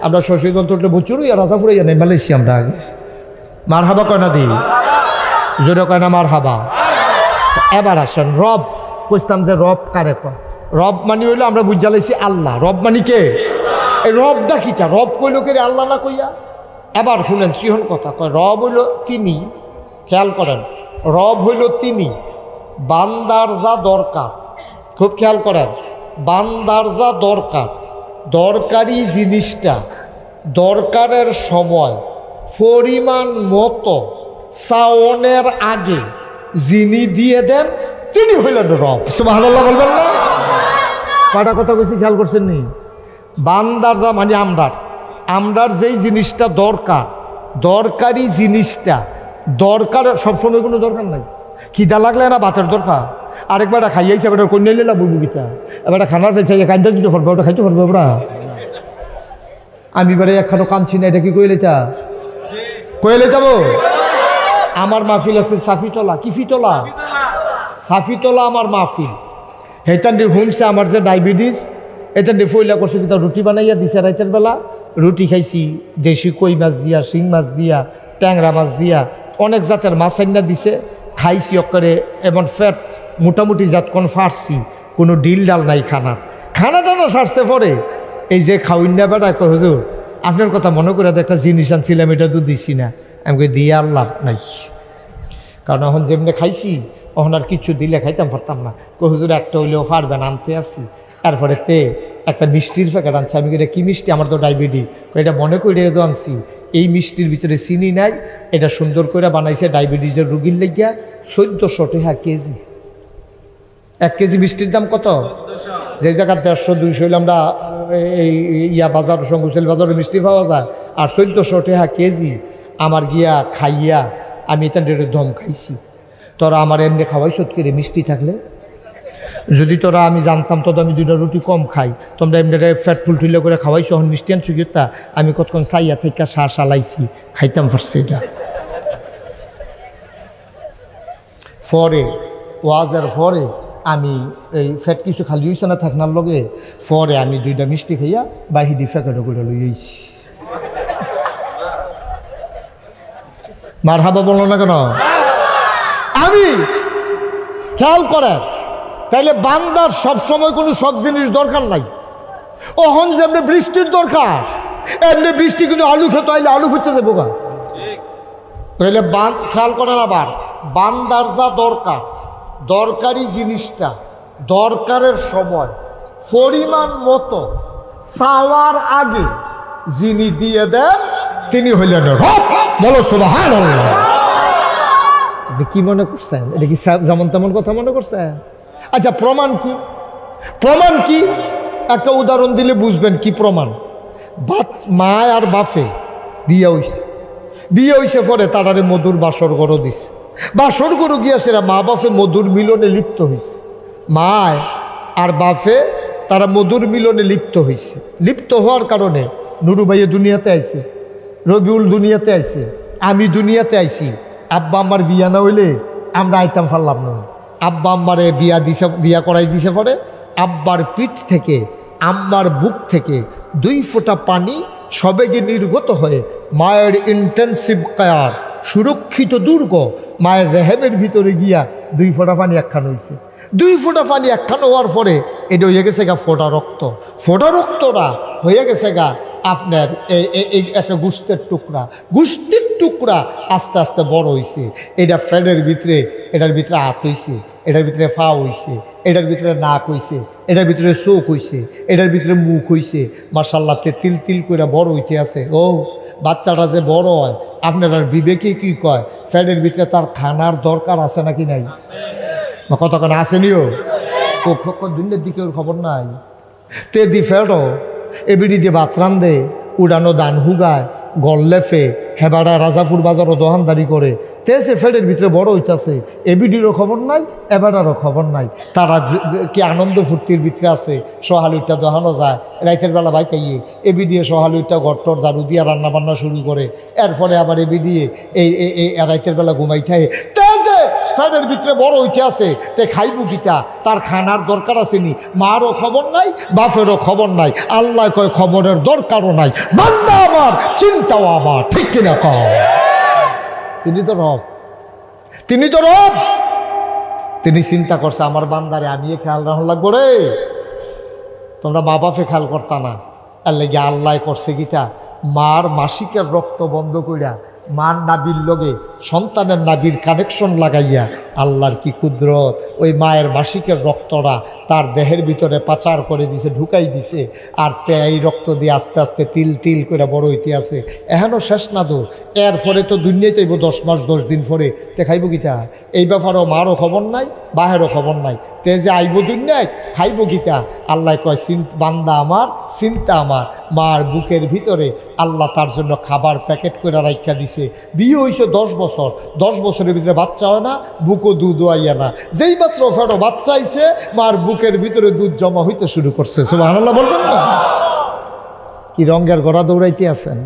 আমরা শশীগঞ্জ তোটলে বছর ইয়া রাজাপুরে ইয়া নেই মালেছি আমরা আগে। মার হাবা কয়না দিই জোরে কয় না মার হাবা। এবার আসেন রব, বুঝতাম যে রব কারে কয়। রব মানে হইলো আমরা বুঝা লাইছি আল্লাহ, রব মানে কে, এই রবটা কিটা, রব কইল কে আল্লাহ না কইয়া। এবার শুনেন সিহন কথা কয়, রব হইল তিনি, খেয়াল করেন, রব হইল তিনি, বান্দার যা দরকার, খুব খেয়াল করেন, বান্দার যা দরকার, দরকারি জিনিসটা দরকারের সময় পরিমাণ মতো চাওনের আগে যিনি দিয়ে দেন তিনি হইলেন রব। সুবহানাল্লাহ বলবেন না? কয়টা কথা কইছি খেয়াল করছেন নি? বান্দার যা মানে আমরার যেই জিনিসটা দরকার, দরকারি জিনিসটা দরকার, সবসময় কোনো দরকার নাই। খিদা লাগলে না ভাতের দরকার, আরেকবার খাইয়াইছে এবার কন্যা না বুবু গীতা, এবার খানার ফেলছে কান্দা দিতে পারবো, ওটা খাইতে পারবো ওরা। আমি এবারে একখানো কাঁদছি না, এটা কি কইলে চা কইলে যাবো। আমার মাহফিল আছে সাফিতলা, কি ফিতলা, সাফিতলা আমার মাহফিল। হেতান হুমছে আমার যে ডায়াবেটিস, এটান ফইলা করছে কিন্তু রুটি বানাইয়া দিছে রাইতের বেলা, রুটি খাইছি দেশি কই মাছ দিয়া, শিং মাছ দিয়া, ট্যাংরা মাছ দিয়া, অনেক জাতের মাছ আইনা দিছে, খাইছি অক্করে। এমন ফ্যাট মোটামুটি জাত কোন ফাটছি, কোনো ডিল ডাল নাই খানার, খানাটা না সারছে পরে এই যে খাওয়াইনা বেড়ায় কয় হুজুর আপনার কথা মনে করে একটা জিনিস আনছিলাম এটা তো দিছি না। আমি কই দিয়ে আর লাভ নাই, কারণ এখন যেমনি খাইছি তখন আর কিছু দিলে খাইতাম পারতাম না। কই হুজুর একটা হইলেও পারবেন, আনতে আসি। তারপরে তে একটা মিষ্টির প্যাকেট আনছে, আমি এটা কি মিষ্টি, আমার তো ডায়াবেটিস, এটা মনে করে তো আনছি, এই মিষ্টির ভিতরে চিনি নাই, এটা সুন্দর করে বানাইছে ডায়াবেটিসের রুগীর লেগিয়া, 1400 টাকা কেজি। 1 কেজি মিষ্টির দাম কত? যে জায়গায় 150-200 হইলে আমরা এই ইয়া বাজার সঙ্গুসেল বাজারে মিষ্টি পাওয়া যায়, আর 1400 টাকা কেজি। আমার গিয়া খাইয়া আমি এটা দম খাইছি। তোরা আমার এমনি খাওয়াই সত্যি মিষ্টি থাকলে, যদি তোরা আমি জানতাম তো আমি 2টা রুটি কম খাই, তোমরা এমনি ফ্যাট ফুলটুলে করে খাওয়াইছো, এখন মিষ্টি আনছো কিতা, আমি কতক্ষণ চাইয়া থেকে সালাইছি, খাইতাম পারছি। এটা পরে ওয়াজের পরে আমি এই ফ্যাট কিছু খালি হইছে না থাকনার লগে, পরে আমি 2টা মিষ্টি খাইয়া বাহিরি ফ্যাকেটও করে লইছি। মার হাবা বললো না কেন? আমি খেয়াল করেন, তাইলে বান্দার সব সময় কোনো সব জিনিস দরকার নাই। ওহন যেমনি বৃষ্টির দরকার, এমনি বৃষ্টি কিন্তু আলু খেতে আইলে আলু ফুটতে দেবো গা। তাইলে খেয়াল করেন, আবার বান্দার যা দরকার, দরকারি জিনিসটা দরকারের সময় পরিমাণ মতো চাওয়ার আগে যিনি দিয়ে দেন তিনি হইলেন রব। বলো সুবহানাল্লাহ। কি মনে করছেন? এটা কি যেমন তেমন কথা মনে করছেন? আচ্ছা প্রমাণ কি? প্রমাণ কি? একটা উদাহরণ দিলে বুঝবেন কি প্রমাণ। মা আর বাপে বিয়ে হইছে পরে তারারে মধুর বাসর গড় দিছে। বাসর গড় গিয়া সেরা মা বাপে মধুর মিলনে লিপ্ত হয়েছে। মায় আর বাপে তারা মধুর মিলনে লিপ্ত হয়েছে। লিপ্ত হওয়ার কারণে নুরু ভাইয়ে দুনিয়াতে আইছে, রবিউল দুনিয়াতে আইছে, আমি দুনিয়াতে আইছি। আব্বা আমার বিয়া না হইলে আমরা আইতাম পারলাম না। আব্বা আম্মারে বিয়া করাই দিছে পরে আব্বার পিঠ থেকে আম্মার বুক থেকে 2 ফোঁটা পানি সবেগে নির্গত হয়ে মায়ের ইন্টেন্সিভ কেয়ার সুরক্ষিত দুর্গ মায়ের রেহেমের ভিতরে গিয়া 2 ফোঁটা পানি একখান হয়েছে। 2 ফোঁটা পানি একখান হওয়ার পরে এটা হয়ে গেছে গা ফোঁটা রক্ত। ফোঁটা রক্তটা হয়ে গেছে গা আপনার এই একটা গোষ্ঠের টুকরা আস্তে আস্তে বড় হয়েছে। এটা ফ্যানের ভিতরে, এটার ভিতরে হাত হয়েছে, এটার ভিতরে পা হয়েছে, এটার ভিতরে নাক হয়েছে, এটার ভিতরে চোখ হয়েছে, এটার ভিতরে মুখ হয়েছে। মাশাআল্লাহ তিল তিল করে বড় হইতে আছে। ও বাচ্চাটা যে বড় হয় আপনার আর বিবেকে কি কয়, ফ্যানের ভিতরে তার খানার দরকার আছে নাকি নাই? কতক্ষণ আসেনিও দুনিয়ার দিকে ওর খবর নাই। তে দি ফেরো এবিডি দিয়ে ভাত রান্ধে, উড়ানো দান হুগায়, গল্লেফে হেবাড়া রাজাপুর বাজারও দোকানদারি করে। তেসে ফেডের ভিতরে বড় হইতাছে, এবিডিরও খবর নাই, এবাডারও খবর নাই। তারা কি আনন্দ ফুর্তির ভিতরে আছে। সহালুইটা দোহানো যায় রাইতের বেলা বাইতাইয়ে, এবিডিয়ে সহালুইটা গট্টর ঝাড়ু দিয়া রান্নাবান্না শুরু করে। এরপরে আবার এবিডিয়ে এই রাইতের বেলা ঘুমাইতে তেসে ফ্যানের ভিতরে বড় হইতে আছে। তে খাইবু কিটা, তার খানার দরকার আছে নি। মারও খবর নাই, বাপেরও খবর নাই। আল্লাহ কয় খবরের দরকারও নাই, বান্দা আমার চিন্তাও আমার, ঠিক কিনা কও? তিনি তো রব, তিনি চিন্তা করছে আমার বান্দারে আমি খেয়াল রাখা লাগবো রে। তোমরা মা বাপে খেয়াল করতা না, আর লেগে আল্লাহ করছে গীতা মার মাসিকের রক্ত বন্ধ কইরা মার নাবির লগে সন্তানের নাবির কানেকশন লাগাইয়া আল্লাহর কি কুদরত, ওই মায়ের মাসিকের রক্তটা তার দেহের ভিতরে পাচার করে দিছে, ঢুকাই দিছে। আর এই রক্ত দিয়ে আস্তে আস্তে তিল তিল করে বড় হইতে আছে। এখনও শেষ না তো, এরপরে তো দুনিয়াতে 10 মাস 10 দিন পরে তে খাইব গীতা। এই ব্যাপারেও মারও খবর নাই, বাহেরও খবর নাই। তে যে আইব দুনিয়ায় খাইব গীতা। আল্লাহ কয় বান্দা আমার চিন্তা আমার। মার বুকের ভিতরে আল্লাহ তার জন্য খাবার প্যাকেট করে রাখা দিছে। বিয়ে হয়েছে 10 বছর, 10 বছরের ভিতরে বাচ্চা হয় না, বুকও দুধ আইয়া না। যেই মাত্র ফেটো বাচ্চা আইছে মার বুকের ভিতরে দুধ জমা হইতে শুরু করছে। সুবহানাল্লাহ বলবেন না? কি রঙের গড়া দৌড়াইতে আছেন?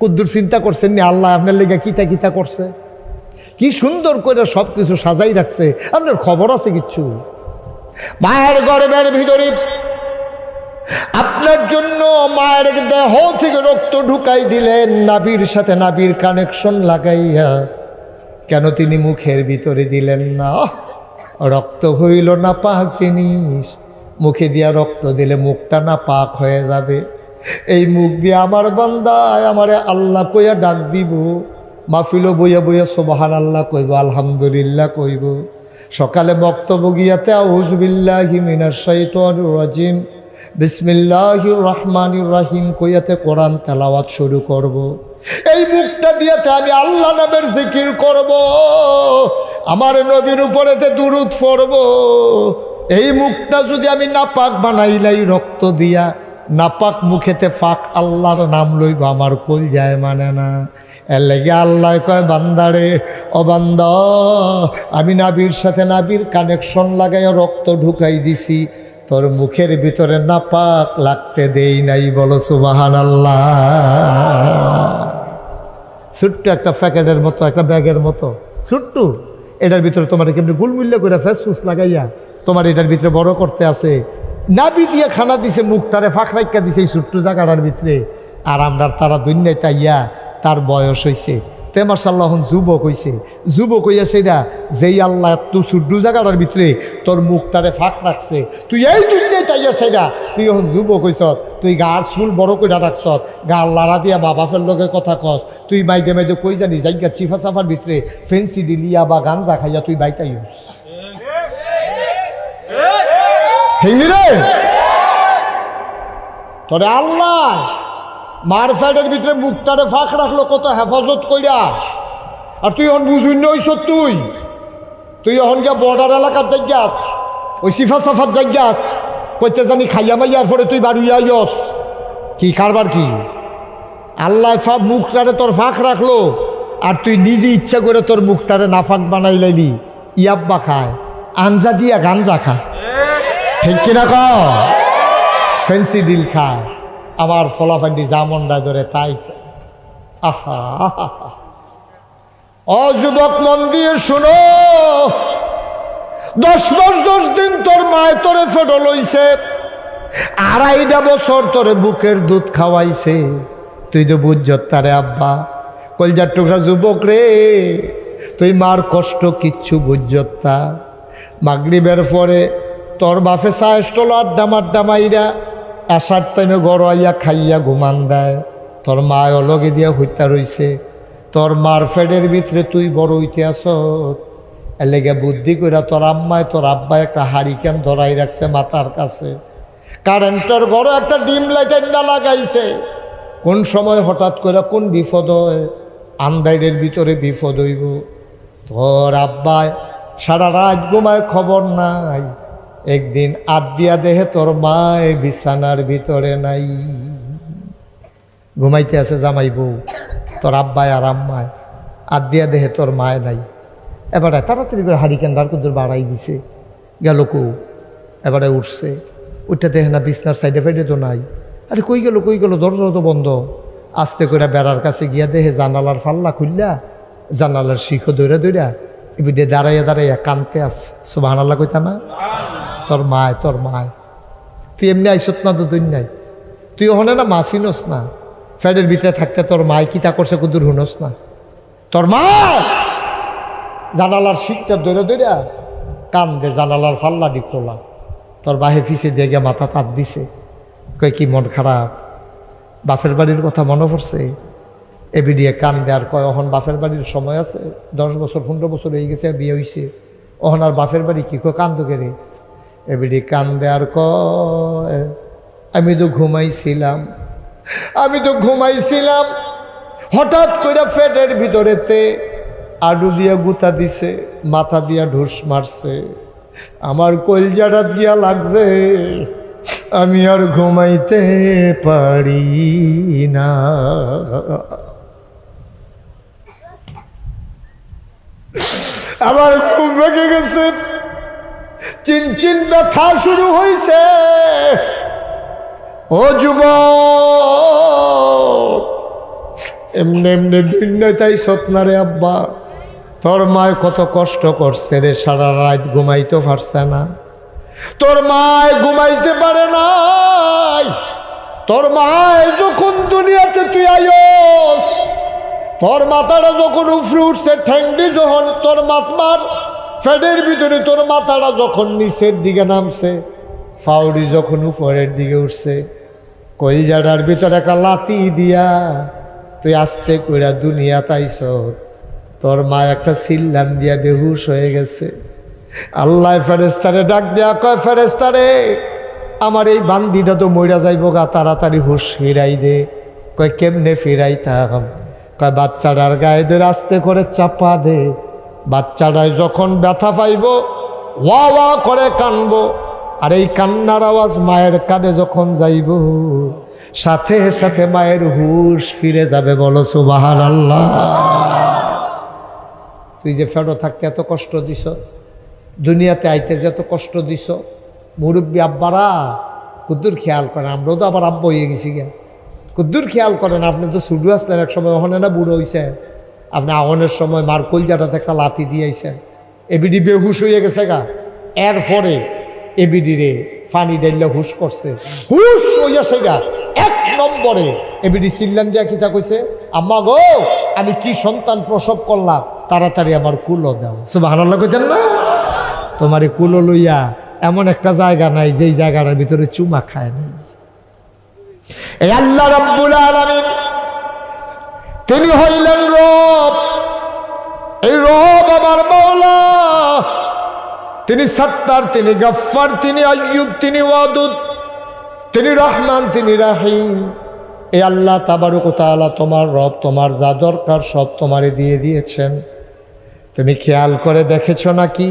কুদ্দুর চিন্তা করছেন নি আল্লাহ আপনার লেগে কিতা কিতা করছে? কি সুন্দর করে সব কিছু সাজাই রাখছে, আপনার খবর আছে কিচ্ছু? মায়ের গর্ভের ভিতরে আপনার জন্য মায়ের দেহ থেকে রক্ত ঢুকাই দিলেন, নাভির সাথে নাভির কানেকশন লাগাইয়া। কেন তিনি মুখের ভিতরে দিলেন না? রক্ত হইল না পাক জিনিস, মুখে দিয়া রক্ত দিলে মুখটা না পাক হয়ে যাবে। এই মুখ দিয়ে আমার বান্দায় আমারে আল্লাহ কইয়া ডাক দিব, মাহফিল বইয়া বইয়া সুবহানাল্লাহ কইব, আলহামদুলিল্লাহ কইব। সকালে বক্তব্য গিয়াতে আউযু বিল্লাহি মিনাশ শাইতানির রাজিম বিসমিল্লাহির রহমানির রহিম কইয়াতে কোরআন তেলাওয়াত শুরু করব। এই মুখটা দিয়েতে আমি আল্লাহ নামের জিকির করব, আমার নবীর উপরেতে দুরূদ পড়ব। এই মুখটা যদি আমি নাপাক বানাইলাই রক্ত দিয়া, নাপাক মুখেতে ফাঁক আল্লাহর নাম লইব, আমার কল যায় মানে না। এর লেগে আল্লাহ কয় বান্দারে, ও বান্দা আমি নাবির সাথে নাবির কানেকশন লাগাইয়া রক্ত ঢুকাই দিছি, তোর মুখের ভিতরে নাপাক লাগতে দেই নাই। বলো সুবহানাল্লাহ। ছোট্ট একটা প্যাকেটের মতো, একটা ব্যাগের মতো ছোট্ট, এটার ভিতরে তোমার কেমনি গুলমুল্য করে ফেসফুস লাগাইয়া তোমার এটার ভিতরে বড় করতে আছে। নাবি দিয়ে খানা দিছে, মুখটারে ফাঁক রাইকা দিছে এই ছোট্ট জায়গাটার ভিতরে। আর আমরা তারা দুনিয়ায় তাইয়া তার বয়স হয়েছে তে মাশাআল্লাহ যুবক হইছে। যুবক হইয়া সেটা যেই আল্লাহ এত ছোট্ট জায়গাটার ভিতরে তোর মুখটারে ফাঁক রাখছে, তুই এই দুনিয়ায় তাইয়া সেটা তুই এখন যুবক হইস, তুই গার চুল বড় করে রাখছ, গাল লাড়া দিয়া মা বাপের লগে কথা কস, তুই মাইদে মাইদে কই জানি জায়গা চিফা চাফার ভিতরে ফেন্সি ডিলিয়া বা গাঞ্জা খাইয়া তুই বাইতাই রে। তোরে আল্লাহ মার ফ্যাটের ভিতরে মুখটারে ফাঁক রাখলো কত হেফাজত কইরা। আর তুই এখন বুঝুন নইস, তুই এখন গিয়া বর্ডার এলাকার জায়গাস, ওই সিফা সাফার জায়গাস, কইতে জানি খাইয়া মাইয়ার পরে তুই বাড়িয়া আইস কি কারবার কি? আল্লাহ মুখটারে তোর ফাঁক রাখলো আর তুই নিজে ইচ্ছা করে তোর মুখটারে নাফাক বানাই লাইলি। ইয়াব্বা খায়, আঞ্জা দিয়া গাঞ্জা খায়, ঠিক কিনা ক? ফেন্সি ডিল খায়, আমার ফলাফান্ডি যা মন্ডা ধরে তাই। আহা ও যুবক, মন দিয়ে শুনো, 10 মাস 10 দিন তোর মায় তোরে ফেটো লইছে, 2.5 বছর তোরে বুকের দুধ খাওয়াইছে, তুই তো বুঝত তারে আব্বা। কলজার টুকরা যুবক রে, তুই মার কষ্ট কিচ্ছু বুঝত তা। মাগরিবের পরে তোর বাপে চা স্টল আড্ডা মাড্ডা মাইরা আসার টাইমে গড়াইয়া খাইয়া ঘুমান দেয়, তোর মা অলগে দিয়া হইতা রইছে, তোর মার ফেডের ভিতরে তুই বড় হইতে আস। এলেগে বুদ্ধি কইরা তোর আম্মায় তোর আব্বা একটা হারিকেন ধরাই রাখছে মাথার কাছে, কারেন্টের ঘরে একটা ডিম লাইট না লাগাইছে। কোন সময় হঠাৎ করে কোন বিপদ হয়, আন্দাইরের ভিতরে বিপদ হইব। তোর আব্বায় সারা রাত ঘুমায়, খবর নাই। একদিন আদিয়া দেহে তোর মায় বিছানার ভিতরে নাই, ঘুমাইতে আছে জামাই বউ, তোর আব্বায় আর আম্মায়, আদিয়া দেহে তোর মায় নাই। এবারে তাড়াতাড়ি করে হারিকেন কুদুর বাড়াই দিছে, গেল কু, এবারে উঠছে, উঠতে দেখে না বিছনার সাইডে ফাইডে তো নাই। আরে কই গেল, দরজা তো বন্ধ। আস্তে করে বেড়ার কাছে গিয়া দেহে জানালার ফাল্লা খুললা, জানালার শিখো দৌড়া দৌড়া এবিডে দাঁড়াইয়া কানতে আছে। সুবহানাল্লাহ কইতা না? তোর মায় তুই এমনি আইসত না তো, তুই নাই, তুই ওখানে না মাসিনস না, ফ্যাডের ভিতরে থাকতে তোর মায় কিতা করছে কুদুর হুনস না। তোর মা জানালার শিখটা দৌড়া দৌড়া কান্দে, জানালার ফাল্লাটি খোলা, তোর বাহে ফিসে দিয়ে গিয়ে মাথা তাত দিছে। কয় কি মন খারাপ, বাপের বাড়ির কথা মনে পড়ছে? এবিডিয়ে কান্দে আর কয়, অহন বাপের বাড়ির সময় আছে, 10 বছর 15 বছর হয়ে গেছে, বিয়ে হয়েছে, অহন আর বাপের বাড়ি কি? কয় কান্দো কেরে? এবিডি কান্দে আর কয়, আমি তো ঘুমাইছিলাম, হঠাৎ করে ফেটের ভিতরেতে আডু দিয়া গুতা দিছে, মাথা দিয়া ঢুস মারছে, আমার কলজাটা গিয়া লাগছে, আমি আর ঘুমাইতে পারি না। আমার ঘুম ভেঙে গেছে, চিনচিন ব্যথা শুরু হয়েছে। ও যুবক, এমনি ভিন্নতাই সতনারে আব্বা, তোর মায় কত কষ্ট করছে রে, সারা রাত ঘুমাইতে পারছে না। তোর মায় ঘুমাইতে পারে নাই, তোর মায় যখন দুনিয়াতে তুই আইস, তোর মাথাটা যখন উফরে উঠছে, ঠ্যাংডি যখন তোর মাতমার ফ্যাডের ভিতরে তোর মাথাটা যখন নিচের দিকে নামছে, ফাউডি যখন উপরের দিকে উঠছে, কলজাটার ভিতরে একটা লাথি দিয়া তুই আস্তে কইরা দুনিয়া তাইছ। তোর মা একটা সিল্লান দিয়া বেহুশ হয়ে গেছে। আল্লাহ ফেরেস্তারে ডাক দেয়া কয়, ফেরেস্তারে আমার এই বান্দিটা তো মইরা যাইব গা, তাড়াতাড়ি হুশ ফিরাই দে। কয় কেমনে ফিরাইতাম? কয় বাচ্চাটার গায়ে ধরে আস্তে করে চাপা দে, বাচ্চাটায় যখন ব্যথা পাইব ওয়া ওয়া করে কানবো, আর এই কান্নার আওয়াজ মায়ের কানে যখন যাইব, সাথে সাথে মায়ের হুশ ফিরে যাবে। বলো সুবহানাল্লাহ। তুই যে ফেরো থাকতে এত কষ্ট দিছ, দুনিয়াতে আইতে যে এত কষ্ট দিছ, মুরব্বী আব্বারা কুদ্দুর খেয়াল করেন। আমরাও তো আবার আব্বা হয়ে গেছি গা, কুদ্দুর খেয়াল করেন। আপনি তো শুরু আসলেন এক সময়, ওখানে না বুড়ো হয়েছেন, আপনি আহনের সময় মার কলজাটাতে একটা লাথি দিয়েছেন, এবিডি বেহুশ হয়ে গেছে গা। এরপরে এবিডি রে ফানি ডাইলে হুশ করছে, হুশ হইয়া সেগা 1 নম্বরে এবিডি সিল্লান দিয়া কিতা কইছে, আম্মা গো আমি কি সন্তান প্রসব করলাম, তাড়াতাড়ি আমার কুলো দাও। সুবহানাল্লাহ কইতেন না? তোমার কুলো লইয়া এমন একটা জায়গা নাই যেই জায়গাটার ভিতরে চুমা খায় না। এই আল্লাহ রাব্বুল আলামিন তিনি হইলেন রব। এই রব আমার মাওলা, তিনি সত্তার, তিনি গফফার, তিনি আইয়ুব, তিনি ওয়াদুদ, তিনি রহমান, তিনি রাহিম। এই আল্লাহ তাবারক ওয়া তাআলা তোমার রব, তোমার যা দরকার সব তোমারে দিয়ে দিয়েছেন। তুমি খেয়াল করে দেখেছো নাকি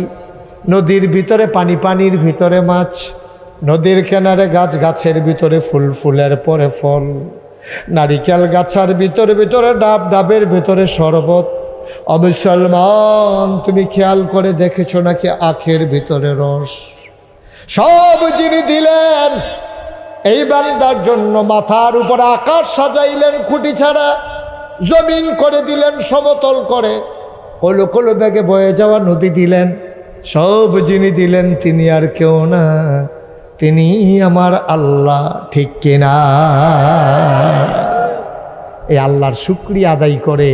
নদীর ভিতরে পানি, পানির ভিতরে মাছ, নদীর কিনারে গাছ, গাছের ভিতরে ফুল, ফুলের পরে ফল, নারিকেল গাছার ভিতরে ভিতরে ডাব, ডাবের ভিতরে শরবত। অমুসলমান, তুমি খেয়াল করে দেখেছো নাকি আখের ভিতরে রস? সব যিনি দিলেন এই বান্দার জন্য, মাথার উপরে আকাশ সাজাইলেন খুঁটি ছাড়া, জমিন করে দিলেন সমতল করে, কলো কলো বেগে বয়ে যাওয়া নদী দিলেন, সব যিনি দিলেন তিনি আর কেউ না, তিনি আমার আল্লাহ, ঠিক কিনা? এই আল্লাহর শুকরিয়া আদায় করে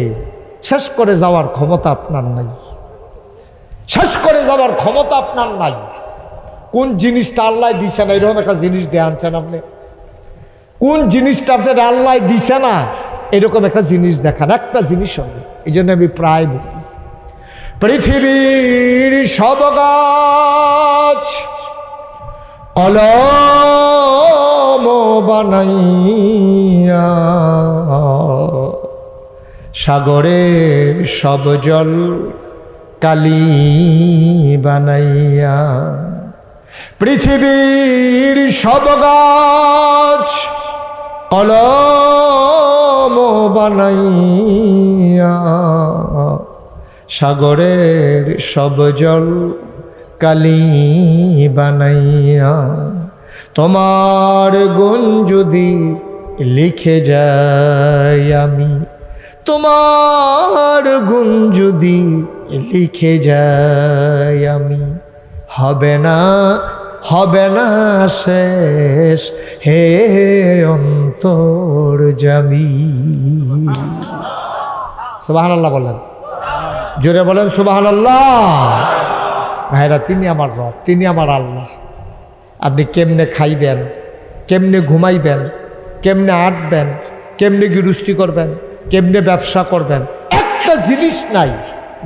শেষ করে যাওয়ার ক্ষমতা আপনার নাই, শেষ করে যাওয়ার ক্ষমতা আপনার নাই। কোন জিনিসটা আল্লাহ দিছে না, এরকম একটা জিনিস দিয়ে আনছেন আপনি? কোন জিনিসটা আপনার আল্লাহ দিছে না এরকম একটা জিনিস দেখান, একটা জিনিস হবে। এই জন্য আমি প্রায় বলি, পৃথিবীর সব গাছ কলম বানাইয়া, সাগরের সব জল কালি বানাইয়া, পৃথিবীর সব গাছ কলম বানাইয়া, সাগরের সব জল কালি বানাইয়া, তোমার গুণ যদি লিখে যাই আমি, তোমার গুণ যদি লিখে যাই আমি, হবে না, হবে না শেষ হে অন্তর্যামী। সুবহানাল্লাহ বলেন, জোরে বলেন সুবহানাল্লাহ। ভাইরা, তিনি আমার রব, তিনি আমার আল্লাহ। আপনি কেমনে খাইবেন, কেমনে ঘুমাইবেন, কেমনে আঁটবেন, কেমনে গৃহস্থী করবেন, কেমনে ব্যবসা করবেন, একটা জিনিস নাই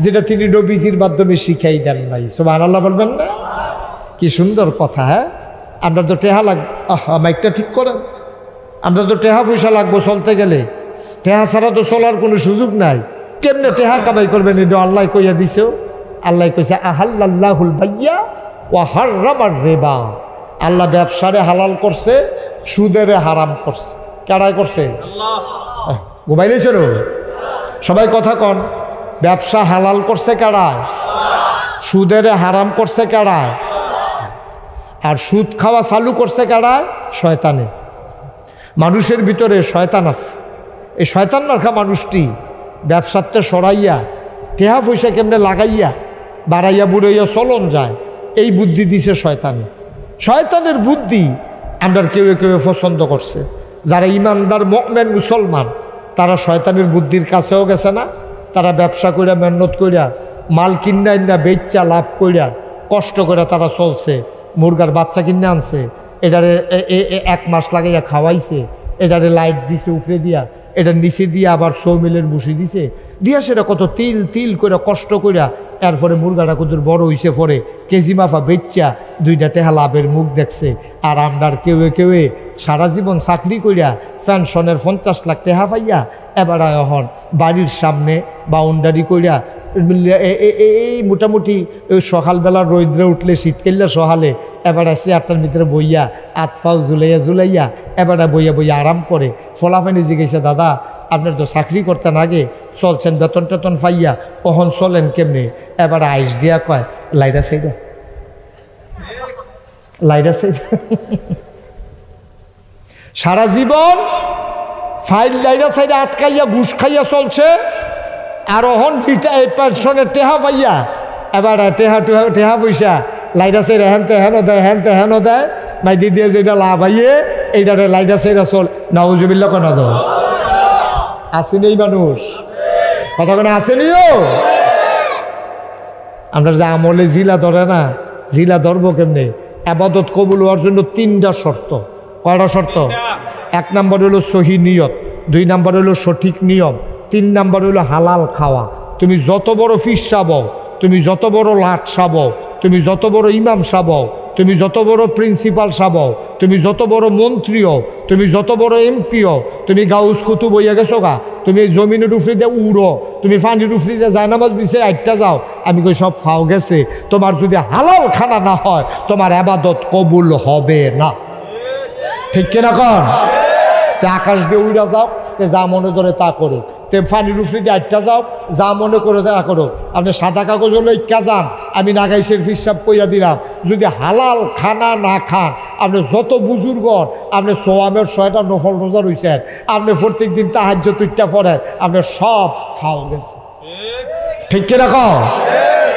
যেটা তিনি নবীজির মাধ্যমে শিখাই দেন নাই। সুবহানাল্লাহ বলবেন না? কি সুন্দর কথা। হ্যাঁ, আমরা তো টেহা মাইকটা ঠিক করেন, আমরা তো টেহা পয়সা লাগবো চলতে গেলে, টেহা ছাড়া তো চলার কোনো সুযোগ নাই। কেমনে টেহা কামাই করবেন এটা আল্লাহ কইয়া দিছেও। আল্লাহ কইছে আহাল্লাল্লাহুল বাইয়া ওয়া হাররামার রিবা। আল্লাহ ব্যবসারে হালাল করছে, সুদেরে হারাম করছে। কারাই করছে? আল্লাহ। মোবাইলে ছিল সবাই কথা কন। ব্যবসা হালাল করছে কারায়? সুদেরে হারাম করছে কারায়? আর সুদ খাওয়া চালু করছে কারায়? শয়তানে। মানুষের ভিতরে শয়তান আছে। এই শয়তান রাখা মানুষটি ব্যবসাতে সরাইয়া টেহা পয়সা কেমনে লাগাইয়া বাড়াইয়া বুড়াইয়া চলন যায়, এই বুদ্ধি দিছে শয়তানে। শয়তানের বুদ্ধি আমরা কেউ কেউ পছন্দ করছে। যারা ইমানদার মুমিন মুসলমান তারা শয়তানের বুদ্ধির কাছেও গেছে না। তারা ব্যবসা কইরা মেহনত কইরা মাল কিনা না বেচা লাভ কইরা কষ্ট করে তারা চলছে। মুরগার বাচ্চা কিনে আনছে, এটারে 1 মাস লাগাইয়া খাওয়াইছে, এটারে লাইট দিছে উপরে দিয়া, এটার নিচে দিয়ে আবার সৌমিলের বসি দিছে, দিয়া সেটা কত তিল তিল করে কষ্ট কইরা এরপরে মুরগাটা কত বড় হইছে, পরে কেজি মাফা বেচা 2টা টেহা লাভের মুখ দেখছে। আর আমরার কেউ কেউ সারা জীবন চাকরি কইরা পেনশনের 50 লাখ টেহা পাইয়া এবার এখন বাড়ির সামনে বাউন্ডারি কইরা এই মোটামুটি ওই সকালবেলা রৌদ্রে উঠলে শীত কেললে সকালে এবারে চেয়ারটার ভিতরে বইয়া আতফাও ঝুলাইয়া এবারে বইয়া বইয়া আরাম করে। ফলাফানি জিজ্ঞেসে, দাদা আপনার তো চাকরি করতেন আগে, চলছেন বেতন টেতন পাইয়া, কখন চলেন কেমনি? এবারে আইস দিয়া কয় লাইডা সাইডা লাইডা সাইডা। সারা জীবন ফাইল লাইডা সাইডা আটকাইয়া ঘুষ খাইয়া চলছে, আর অহন পেনশনের টেহা পাইয়া এবার টেহা পয়সা লাইডা সাইডা হেনতে হেন দেয় মাইদি দিয়ে যেটা লাভ আইয়ে এইটারে লাইডা সাইডা চল। নাউজুবিল্লাহ কেন দো আসেনি এই মানুষ? কতক্ষণ আসেনিও? আমরা যে আমলে জিলা ধরে না, জিলা ধরবো কেমনে? আবাদত কবুল হওয়ার জন্য 3টা শর্ত। কয়টা শর্ত? 1 নম্বর হলো সহি নিয়ত, 2 নম্বর হলো সঠিক নিয়ম, 3 নম্বর হলো হালাল খাওয়া। তুমি যত বড় ফিস চাবো, তুমি যত বড় লাট চাবো, তুমি যত বড় ইমাম সাহেব হও, তুমি যত বড় প্রিন্সিপাল সাহেব হও, তুমি যত বড় মন্ত্রী হও, তুমি যত বড় এমপি হও, তুমি গাউস কুতুব হইয়া গেছো গা, তুমি জমিনের উফরি দিয়ে উড়ো, তুমি পানির উফরি দিয়ে জায়নামাজ বিছে আটটা যাও, আমি কই সব ফাও গেছে। তোমার যদি হালাল খানা না হয় তোমার ইবাদত কবুল হবে না, ঠিক কিনা কন? তে আকাশ দিয়ে উড়া যাও, তে যা মনে ধরে তা করো, তে পানির উফরি দিয়ে আটটা যাও, যা মনে করে তা করো। আপনি সাদা কাগজ হলো ইক্কা যান, আমি নাগাইশের হিসাব কইয়া দিলাম, যদি হালাল খানা না খান, আপনি যত বুজুর্গ, আপনি সোয়ামের 6টা নফল রোজা রয়েছেন, আপনি প্রত্যেক দিন তাহাজ্জুদ তুইটা পড়েন, আপনি সব ফাও গেছে, ঠিক কিনা কও?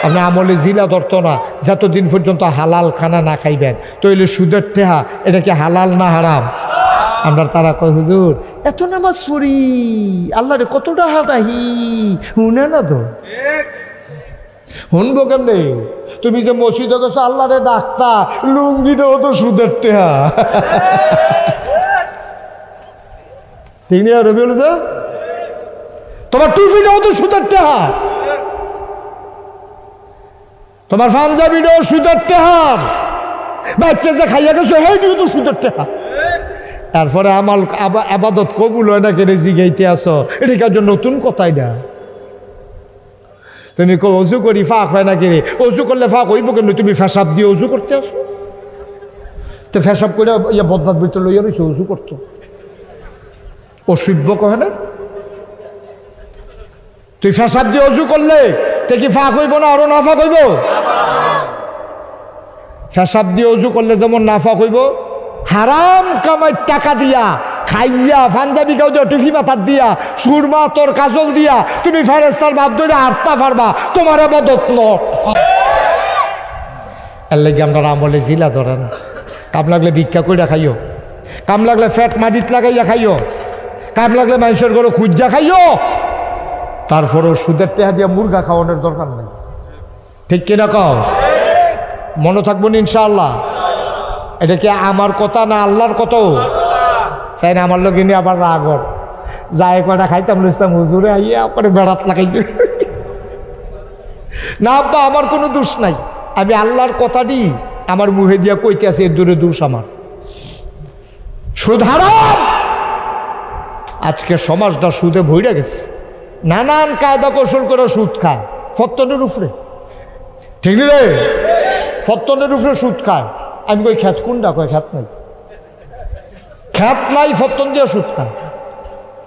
আপনি আমলে জিলা ধরতো না যতদিন পর্যন্ত হালাল খানা না খাইবেন। তো এলে সুদের টেহা, এটা কি হালাল না হারাম? আমরা তারা কয় হুজুর এত নামাজ পড়ি, আল্লাহ রে কতটা হাঁটাহি, শুনে না তো শুনবো কেমনে? তুমি যে মসজিদে গেছো আল্লাহ রে ডাক্তা, লুঙ্গিটাও তো সুদের টেহা, ঠিক নিয়ে রবি হল যে তোমার টুপিটাও তো সুদের টেহা, তোমার পাঞ্জাবিটাও সুদের টেহা, বাচ্চা যে খাইয়া গেছো হেঁটিও তো সুদের টেহা। তারপরে আমার আবাদত কবুল হয় না কেড়ে জিগাইতে আসো, এটা কাজ নতুন কথাই না। তুমি কো অজু করি ফাঁক হয় না কেড়ে, অজু করলে ফাঁক হইব কেন? তুমি ফেসাব দিয়ে অজু করতে আসো, তো ফেসাব করে ইয়া বদনাথ ভিতরে লইয়া রয়েছে অজু করতো, অসভ্য কহে না? তুই ফেসাব দিয়ে অজু করলে তে কি ফাঁক হইব না আরো না ফাঁক হইব? ফেসাব দিয়ে অজু করলে যেমন না ফাঁক হইব, হারাম কামাই টাকা দিয়া খাইয়া পাঞ্জাবি কাউ দিয়া টুফি মাথার দিয়া সুরমা তোর কাজল দিয়া তুমি ফেরেস্তার বাপ ধরে হারতা পারবা, তোমার ইবাদত নট। এর লাগি আমরা আমলে জিলা ধরে না। কাম লাগলে ভিক্ষা কইরা খাইও, কাম লাগলে ফ্যাট মাটিত লাগাইয়া খাইও, কাম লাগলে মানুষের ঘরে খুঁজা খাইও, তারপরেও সুদের টেহা দিয়া মুরগা খাওয়ানোর দরকার নেই, ঠিক কিনা কও? মনে থাকবো না ইনশাআল্লাহ। এটা কি আমার কথা না আল্লাহর কত? চাই না আমার লোক নিয়ে আবার রাগর যায় কয়টা খাইতাম লইতাম হুজুরে আইয়া পরে বেড়াত লাগাইতে না। আব্বা আমার কোনো দোষ নাই, আমি আল্লাহর কথাটি আমার মুখে দিয়া কইতে আছি, এর দূরে দোষ আমার। সুদ হারাম। আজকে সমাজটা সুদে ভইরা গেছে, নানান কায়দা কৌশল করে সুদ খায়, ফত্তনের উপরে, ঠিক রে? ফত্তনের উপরে সুদ খায়। আমি কই খ্যাত কোনটা? কয় খ্যাত নাই, খ্যাত নাই, ফত্তন দিয়ে সুদ খায়।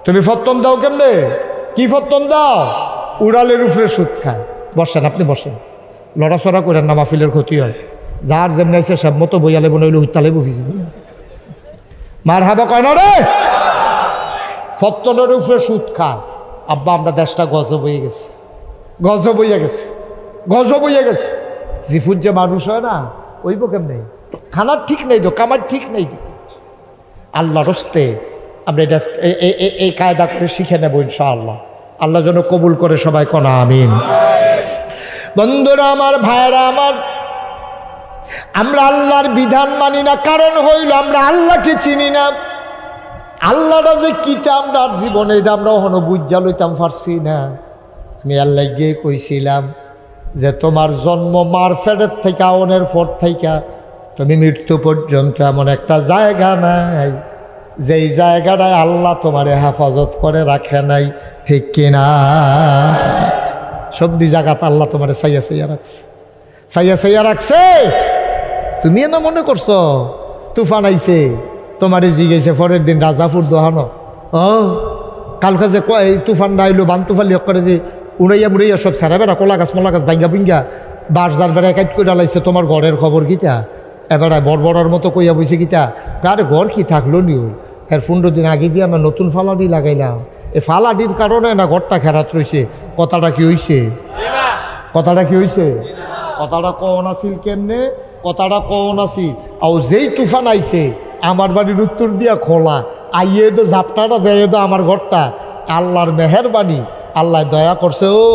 তুমি ফত্তন দাও কেমনে? কি ফত্তন দাও? উড়ালের উপরে সুদ খায়। বসেন, আপনি বসেন, লড়াচড়া করেন না, মাহফিলের ক্ষতি হয়। যার যেমনি আছে সব মতো বইয়ালে বনাইলে হুত্তালে বফিস দিয়ে মার হাবা কয় না রে। ফত্তনের উপরে সুদ খায়। আব্বা আমরা দেশটা গজব হয়ে গেছে, গজব হইয়া গেছে, গজব হইয়া গেছে। জিফুর যে মানুষ হয় না ওইব কেমনে? খানার ঠিক নেই তো, কামার ঠিক নেই তো। আল্লাহর হস্তে আমরা এটা এই কায়দা করে শিখে নেব ইনশাআল্লাহ। আল্লাহ যেন কবুল করে, সবাই কনা আমিন। বন্ধুরা আমার, ভাইরা আমার, আমরা আল্লাহর বিধান মানি না, কারণ হইল আমরা আল্লাহকে চিনি না। আল্লাহটা যে কিটা আমরা জীবনে এটা আমরা ওখানে বুঝা লইতাম পারছি না। আমি আল্লাহ গিয়ে কইছিলাম যে তোমার জন্ম মার ফেডের থেকে আওনের পর থেকে তুমি মৃত্যু পর্যন্ত এমন একটা জায়গা নাই যেই জায়গাটায় আল্লাহ তোমারে হেফাজত করে রাখে নাই, ঠিক কিনা? সব জায়গাতে আল্লাহ তোমারে সাইয়া সাইয়া রাখছে, সাইয়া সাইয়া রাখছে। তুমি না মনে করছো তুফান আইছে তোমারে জিগেছে পরের দিন রাজাপুর দোহানো, কালকে যে এই তুফান আইলো বান তুফান লিখ করে যে উড়াইয়া মুড়াইয়া সব সারা বেড়া কলা গাছ মলা গাছ ভাঙ্গা ভিঙ্গা বাস যার বেড়া কাইট করে লাইছে, তোমার ঘরের খবর কিতা? এবারে বড় মতো কইয়া বইছে কিতা? কার ঘর কি থাকলো নি? এর 15 দিন আগে দিয়ে আমরা নতুন ফালাডি লাগাইলাম, এই ফালাডির কারণে না ঘরটা খেরাত রয়েছে। কথাটা কি হইছে? কথাটা কি হইছে? কথাটা কন আসিল কেমনে? কথাটা কন আসিল আর যেই তুফান আইছে আমার বাড়ির উত্তর দিয়া খোলা আইয়ে তো ঝাপটাটা দেয় তো আমার ঘরটা। আল্লাহর মেহেরবানি, আল্লাহ দয়া করছে। ও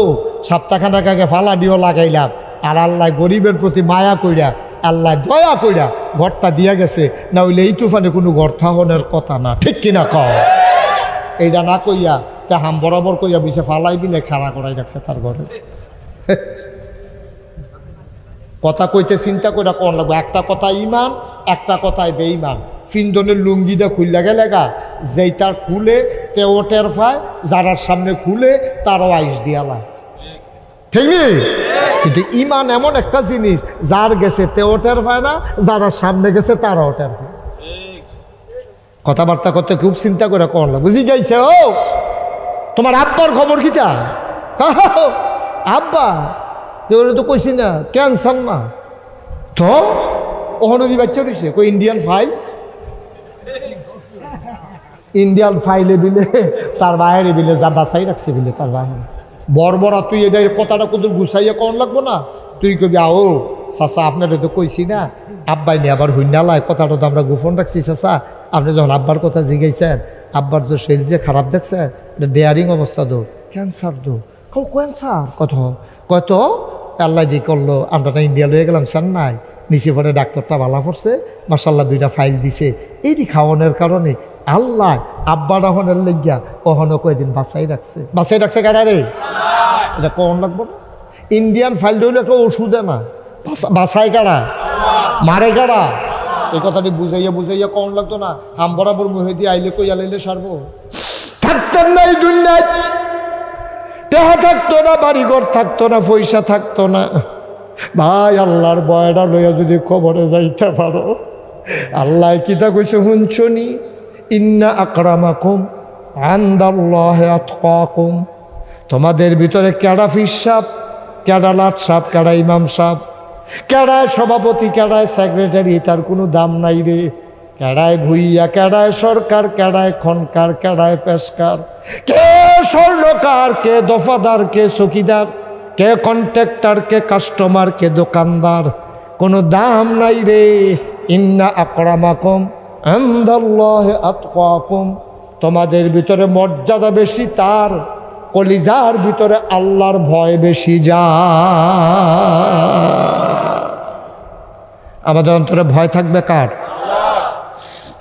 সপ্তাহখানেক আগে ফালাডিও লাগাইলাম, আর আল্লাহ গরিবের প্রতি মায়া কইরা আল্লাহ দয়া কইরা ঘরটা দিয়া গেছে, না হইলে এই তুফানে কোনো ঘর থাহনের কথা না, ঠিক কিনা কও? এইটা না কইয়া তা হাম বরাবর কইয়া বুঝে ফালাই বিলে খাড়া করাই রাখছে তার ঘরে। কথা কইতে চিন্তা করে কোন লাগবে, একটা কথা ইমান, একটা কথায় বেঈমান। ফিন্দনের লুঙ্গিটা খুললে গেলেগা, যেই তার খুলে তেও টের পায়, যারার সামনে খুলে তারও আইস দিয়ালায়, ঠিক নেই? কিন্তু ইমান এমন একটা জিনিস, যার গেছে তেও টের পায় না, যারার সামনে গেছে তারাও টের পায়। কথাবার্তা করতে খুব চিন্তা করে কোন লাগবে। বুঝি গাইছে, ও তোমার আব্বার খবর কি চা? আব্বা তো কইছি না, ক্যান্সার না তো ওহনদি বাচ্চা রয়েছে, কই ইন্ডিয়ান ফাইল, ইন্ডিয়ান ফাইলে বিলে তার বাইরে বিলে যা বাসাই রাখছে বিলে তার বাইরে বড় তুই এটা কথাটা কত গুছাইয়া কন লাগবো না, তুই কবি আও চাচা আপনারা তো কইছি না, আব্বাই নিয়ে আবার হইনালায় কথাটা তো আমরা গোপন রাখছি চাচা, আপনি যখন আব্বার কথা জিগাইছেন, আব্বার তো শরীর যে খারাপ দেখছে, ডেয়ারিং অবস্থা তো, ক্যান্সার তো, ক্যান্সার কত কত আল্লাহ দিয়ে করলো, আমরা না ইন্ডিয়া লয়ে গেলাম চেন্নাই, নিচে পরে ডাক্তারটা ভালো পড়ছে, মাসাল্লাহ 2টা ফাইল দিছে, এইটি খাওয়ানোর কারণে আল্লাহ আব্বা রাহনের লেগিয়া কখনো কয়েকদিন বাঁচাই রাখছে কারা রে, এটা কখন লাগবো না? ইন্ডিয়ান ফাইলটা হইলে একটা ওষুধে না, বাসায় কারা, মারে কারা, এই কথাটি বুঝাইয়া কখন লাগতো না? হাম বরাবর মুহে দিয়ে আইলে কই আলাইলে সারবো, থাকতেন না এই দুনিয়ায়, টেহা থাকতো না, বাড়িঘর থাকতো না, পয়সা থাকতো না। ভাই আল্লাহর বয়টা লইয়া যদি খবরে যাইতে পারো, আল্লাহ কিতা কইছে শুনছনি, ইন্না আকরামাকুম ইনদাল্লাহি আতকাকুম, তোমাদের ভিতরে কেডা ফিস সাহেব, কেডা লাট সাহেব, কেডা ইমাম সাহেব, কেডায় সভাপতি, কেডায় সেক্রেটারি, তার কোনো দাম নাই রে। কেডায় ভুইয়া, কেডায় সরকার, কেডায় খনকার, কেডায় পেশকার, কে স্বর্ণকার, কে দফাদার, কে চকিদার, কে কন্ট্রাক্টর, কে কাস্টমার, কে দোকানদার, কোনো দাম নাই রে। ইন্না আকরামাকুম ইনদাল্লাহি আতকাকুম, তোমাদের ভিতরে মর্যাদা বেশি তার, কলিজার ভিতরে আল্লাহর ভয় বেশি যা। আমাদের অন্তরে ভয় থাকবে কার?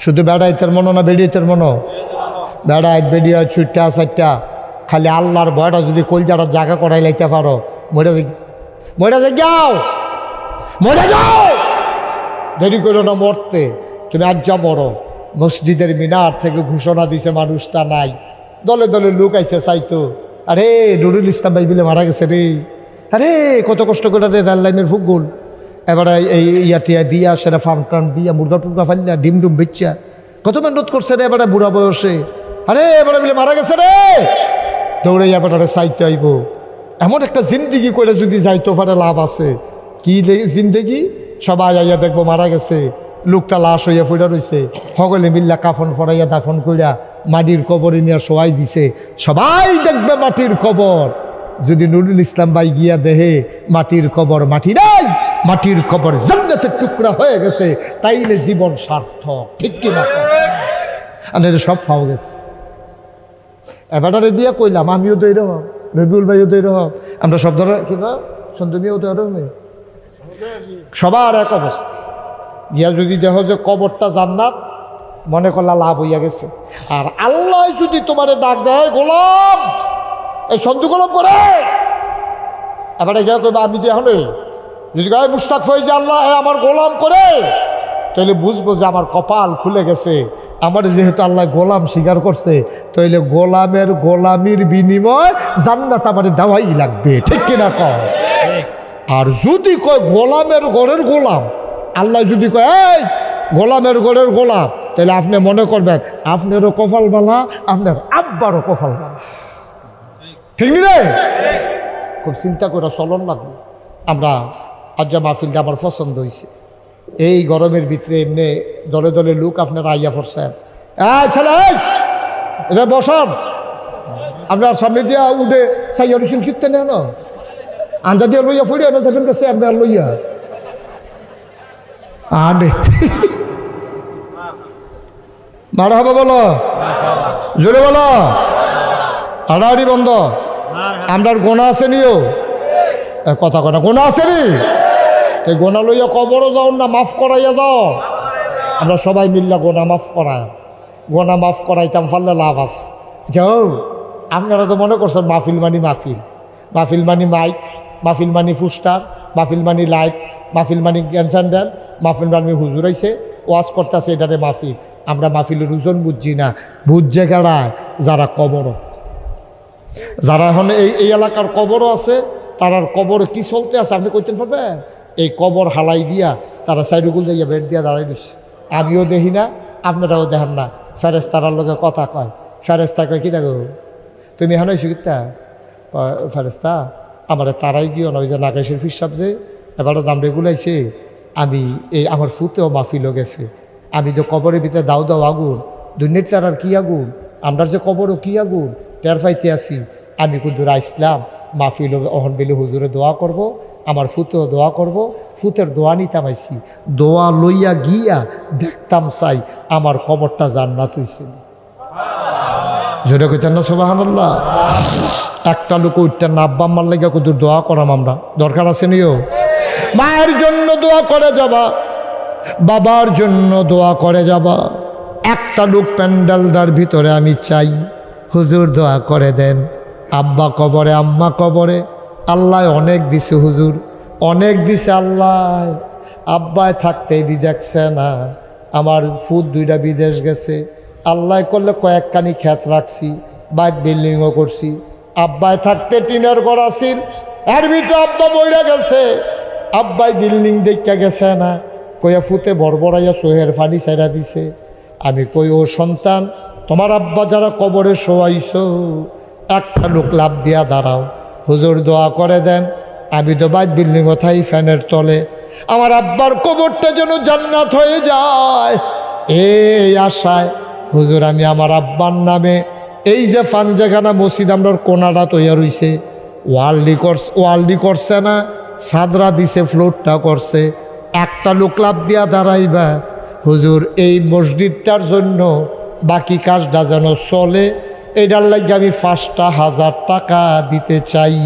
শুধু বেড়াইতের মনো না বেড়িয়েতের মনো? বেড়াইত বেড়িয়া ছুটটা চারটা, খালি আল্লাহর ভয়টা যদি কলজাটা জায়গা করাই লাইতে পারো, মরে যাও, দেরি করো না মরতে, তুমি আজ যা মরো। মসজিদের মিনার থেকে ঘোষণা দিছে মানুষটা নাই, দলে দলে লোক আইসে চাইতো, আরে নুরুল ইসলাম ভাই বিলে মারা গেছে রে, আরে কত কষ্ট করে রে রেল লাইনের ফুকগুল, এবারে এই ইয়াটিয়া দিয়া সেটা ফার্ম টার্ম দিয়া মুরগা টুরগা ফাইলা ডিম ডুম বেচ্চা কত মেহনত করছে রে এবারে বুড়া বয়সে, আরে এবারে বিলে মারা গেছে রে, দৌড়ে এবারে চাইতে আইব। এমন একটা জিন্দিগি করে যদি যাইতো পারে লাভ আছে। কি জিন্দিগি? সবাই আইয়া দেখবো মারা গেছে, লোকটা লাশ হইয়া ফুটা রয়েছে, সকলে মিল্লা কাফন ফরাইয়া দাফন করিয়া মাটির কবরে নিয়ে শোয়াই দিছে, সবাই দেখবে মাটির কবর। যদি নুরুল ইসলাম ভাই গিয়া দেহে মাটির কবর মাটি নাই, মাটির কবর জান্নাতের টুকরা হয়ে গেছে, তাইলে জীবন সার্থক, ঠিক কিনা? আর সব ফাও গেছে। এবারে দিয়া কইলাম আমিও তো এরকম, রবিউল ভাইও তো এরকম, আমরা সব ধরনের কিনা সন্তমিও তো এরকম, সবার এক অবস্থা। গিয়া যদি দেখো যে কবরটা জান্নাত, মনে করলা লাভ হইয়া গেছে। আর আল্লাহ যদি তোমারে ডাক দেয়, গোলাম এই সন্ধু গোলাম করে, এবারে গিয়া কইবা আমি যে এখন যদি গায়ে মুস্তাক হয়ে যে আল্লাহ আমার গোলাম করে, তাহলে বুঝবো যে আমার কপাল খুলে গেছে। আমার যেহেতু আল্লাহ গোলাম স্বীকার করছে, তাইলে গোলামের গোলামির বিনিময় জান্নাত আমার দেওয়াই লাগবে, ঠিক কিনা কর? আর যদি কয় গোলামের ঘরের গোলাম, আল্লাহ যদি কয় এই গোলামের ঘরের গোলাম, তাহলে আপনি মনে করবেন আপনারও কপাল বালা, আপনার আব্বারও কপাল বালা, ঠিক রে? খুব চিন্তা করে চলন লাগবে। আমরা আজ যে মাহফিলটা আমার পছন্দ হয়েছে, এই গরমের ভিতরে এমনি দলে দলে লোক আপনারা আইয়া পড়ছেন। ছেলে এটা বসান, আপনার সামনে দিয়া উঠে সাইয়া রসুন কিনতে নেন, আন্দা দিয়ে লইয়া ফুড়ে না যাবেন কাছে আপনার লইয়া আডে মারা হবে বলো, জোরে বলো, আড়াআড়ি বন্ধ। আমরার গোনা আছে নিও, কথা কনা গোনা আছে নি, এই গোনা লইয়া কবরও যাও না, মাফ করাইয়া যাও। আমরা সবাই মিল্লা গোনা মাফ করাই, গোনা মাফ করাইতাম পারলে লাভ আছে। যাও আপনারা তো মনে করছেন মাহফিল মানি মাহফিল, মাহফিল মানি মাইক, মাহফিল মানি পোস্টার, মাহফিল মানি লাইট, মাহফিল মানে জ্ঞান ফ্যান্ডাল, মাহফিল মানে হুজুর আইছে ওয়াজ করতেছে, এটারে মাহফিল। আমরা মাহফিলের ওজন বুঝছি না, বুঝছে কারায় যারা কবরও, যারা এখন এই এলাকার কবরও আছে, তারার কবরে কি চলতে আছে আপনি কইতেন পারবেন? এই কবর হালাই দিয়া তারা সাইডুকুল যাইয়া বেড দিয়া দাঁড়াই দিচ্ছে। আমিও দেখি না, আপনারাও দেখেন না। ফেরেস্তারার লোকে কথা কয়, ফেরেস্তা কয় কি দেখো তুমি এখন এসে কিতা ফেরেস্তা আমার তারাই গিয়েও না, ওই যে নাগেশের ফিসাব যে এবারও দাম রেগুলাইছে, আমি এই আমার ফুতেও মাহফিলও গেছে, আমি যে কবরের ভিতরে দাও দাও আগুন, দুর্নীতি তারার কী আগুন, আমরার যে কবরও কী আগুন টের পাইতে আসি। আমি কুদুর আইসলাম মাহফিল অহন বিলে হুজুরে দোয়া করব, আমার ফুতেও দোয়া করব, ফুতের দোয়া নিতাম আইসি, দোয়া লইয়া গিয়া দেখতাম চাই আমার কবরটা জান্নাত হইছে। জোরে কইতেন না সুবহানাল্লাহ? একটা লোক উঠতেন না, আব্বা আম্মার লেগে কুদুর দোয়া করাম আমরা, দরকার আছে নিও। মায়ের জন্য দোয়া করে যাবা, বাবার জন্য দোয়া করে যাবা। একটা লোক প্যান্ডেলটার ভিতরে আমি চাই হুজুর দোয়া করে দেন, আব্বা কবরে আম্মা কবরে, আল্লাহ অনেক দিছে হুজুর, অনেক দিছে আল্লাহ। আব্বায় থাকতে দেখছে না, আমার ফুট দুইটা বিদেশ গেছে, আল্লাহ করলে কয়েকখানি ক্ষেত রাখছি, বাইক বিল্ডিংও করছি। আব্বায় থাকতে টিনের ঘর আসিল, এর ভিতরে আব্বা বইরা গেছে, আব্বাই বিল্ডিং দেখা গেছে না, কইয়া ফুতে বড়বড়াইয়া সোহের ফানি ছাইরা দিছে। আমি কই ও সন্তান, তোমার আব্বা যারা কবরে শোয়াইছ, একটা লোক লাভ দিয়া দাঁড়াও, হুজুর দোয়া করে দেন, আমি তো বাইক বিল্ডিং থাই ফ্যানের তলে, আমার আব্বার কবরটা যেন জান্নাত হয়ে যায়, এই আশায় হুজুর আমি আমার আব্বার নামে এই যে ফানজাখানা মসজিদ আমরার কোনাটা তৈরি হইছে, ওয়ালডি করছে না, সাদরা দিছে, ফ্লোরটা করছে, একটা লোক লাভ দিয়া দাঁড়াইবা, হুজুর এই মসজিদটার জন্য বাকি কাজটা যেন চলে, এটার লাগে আমি 5,000 টাকা দিতে চাই।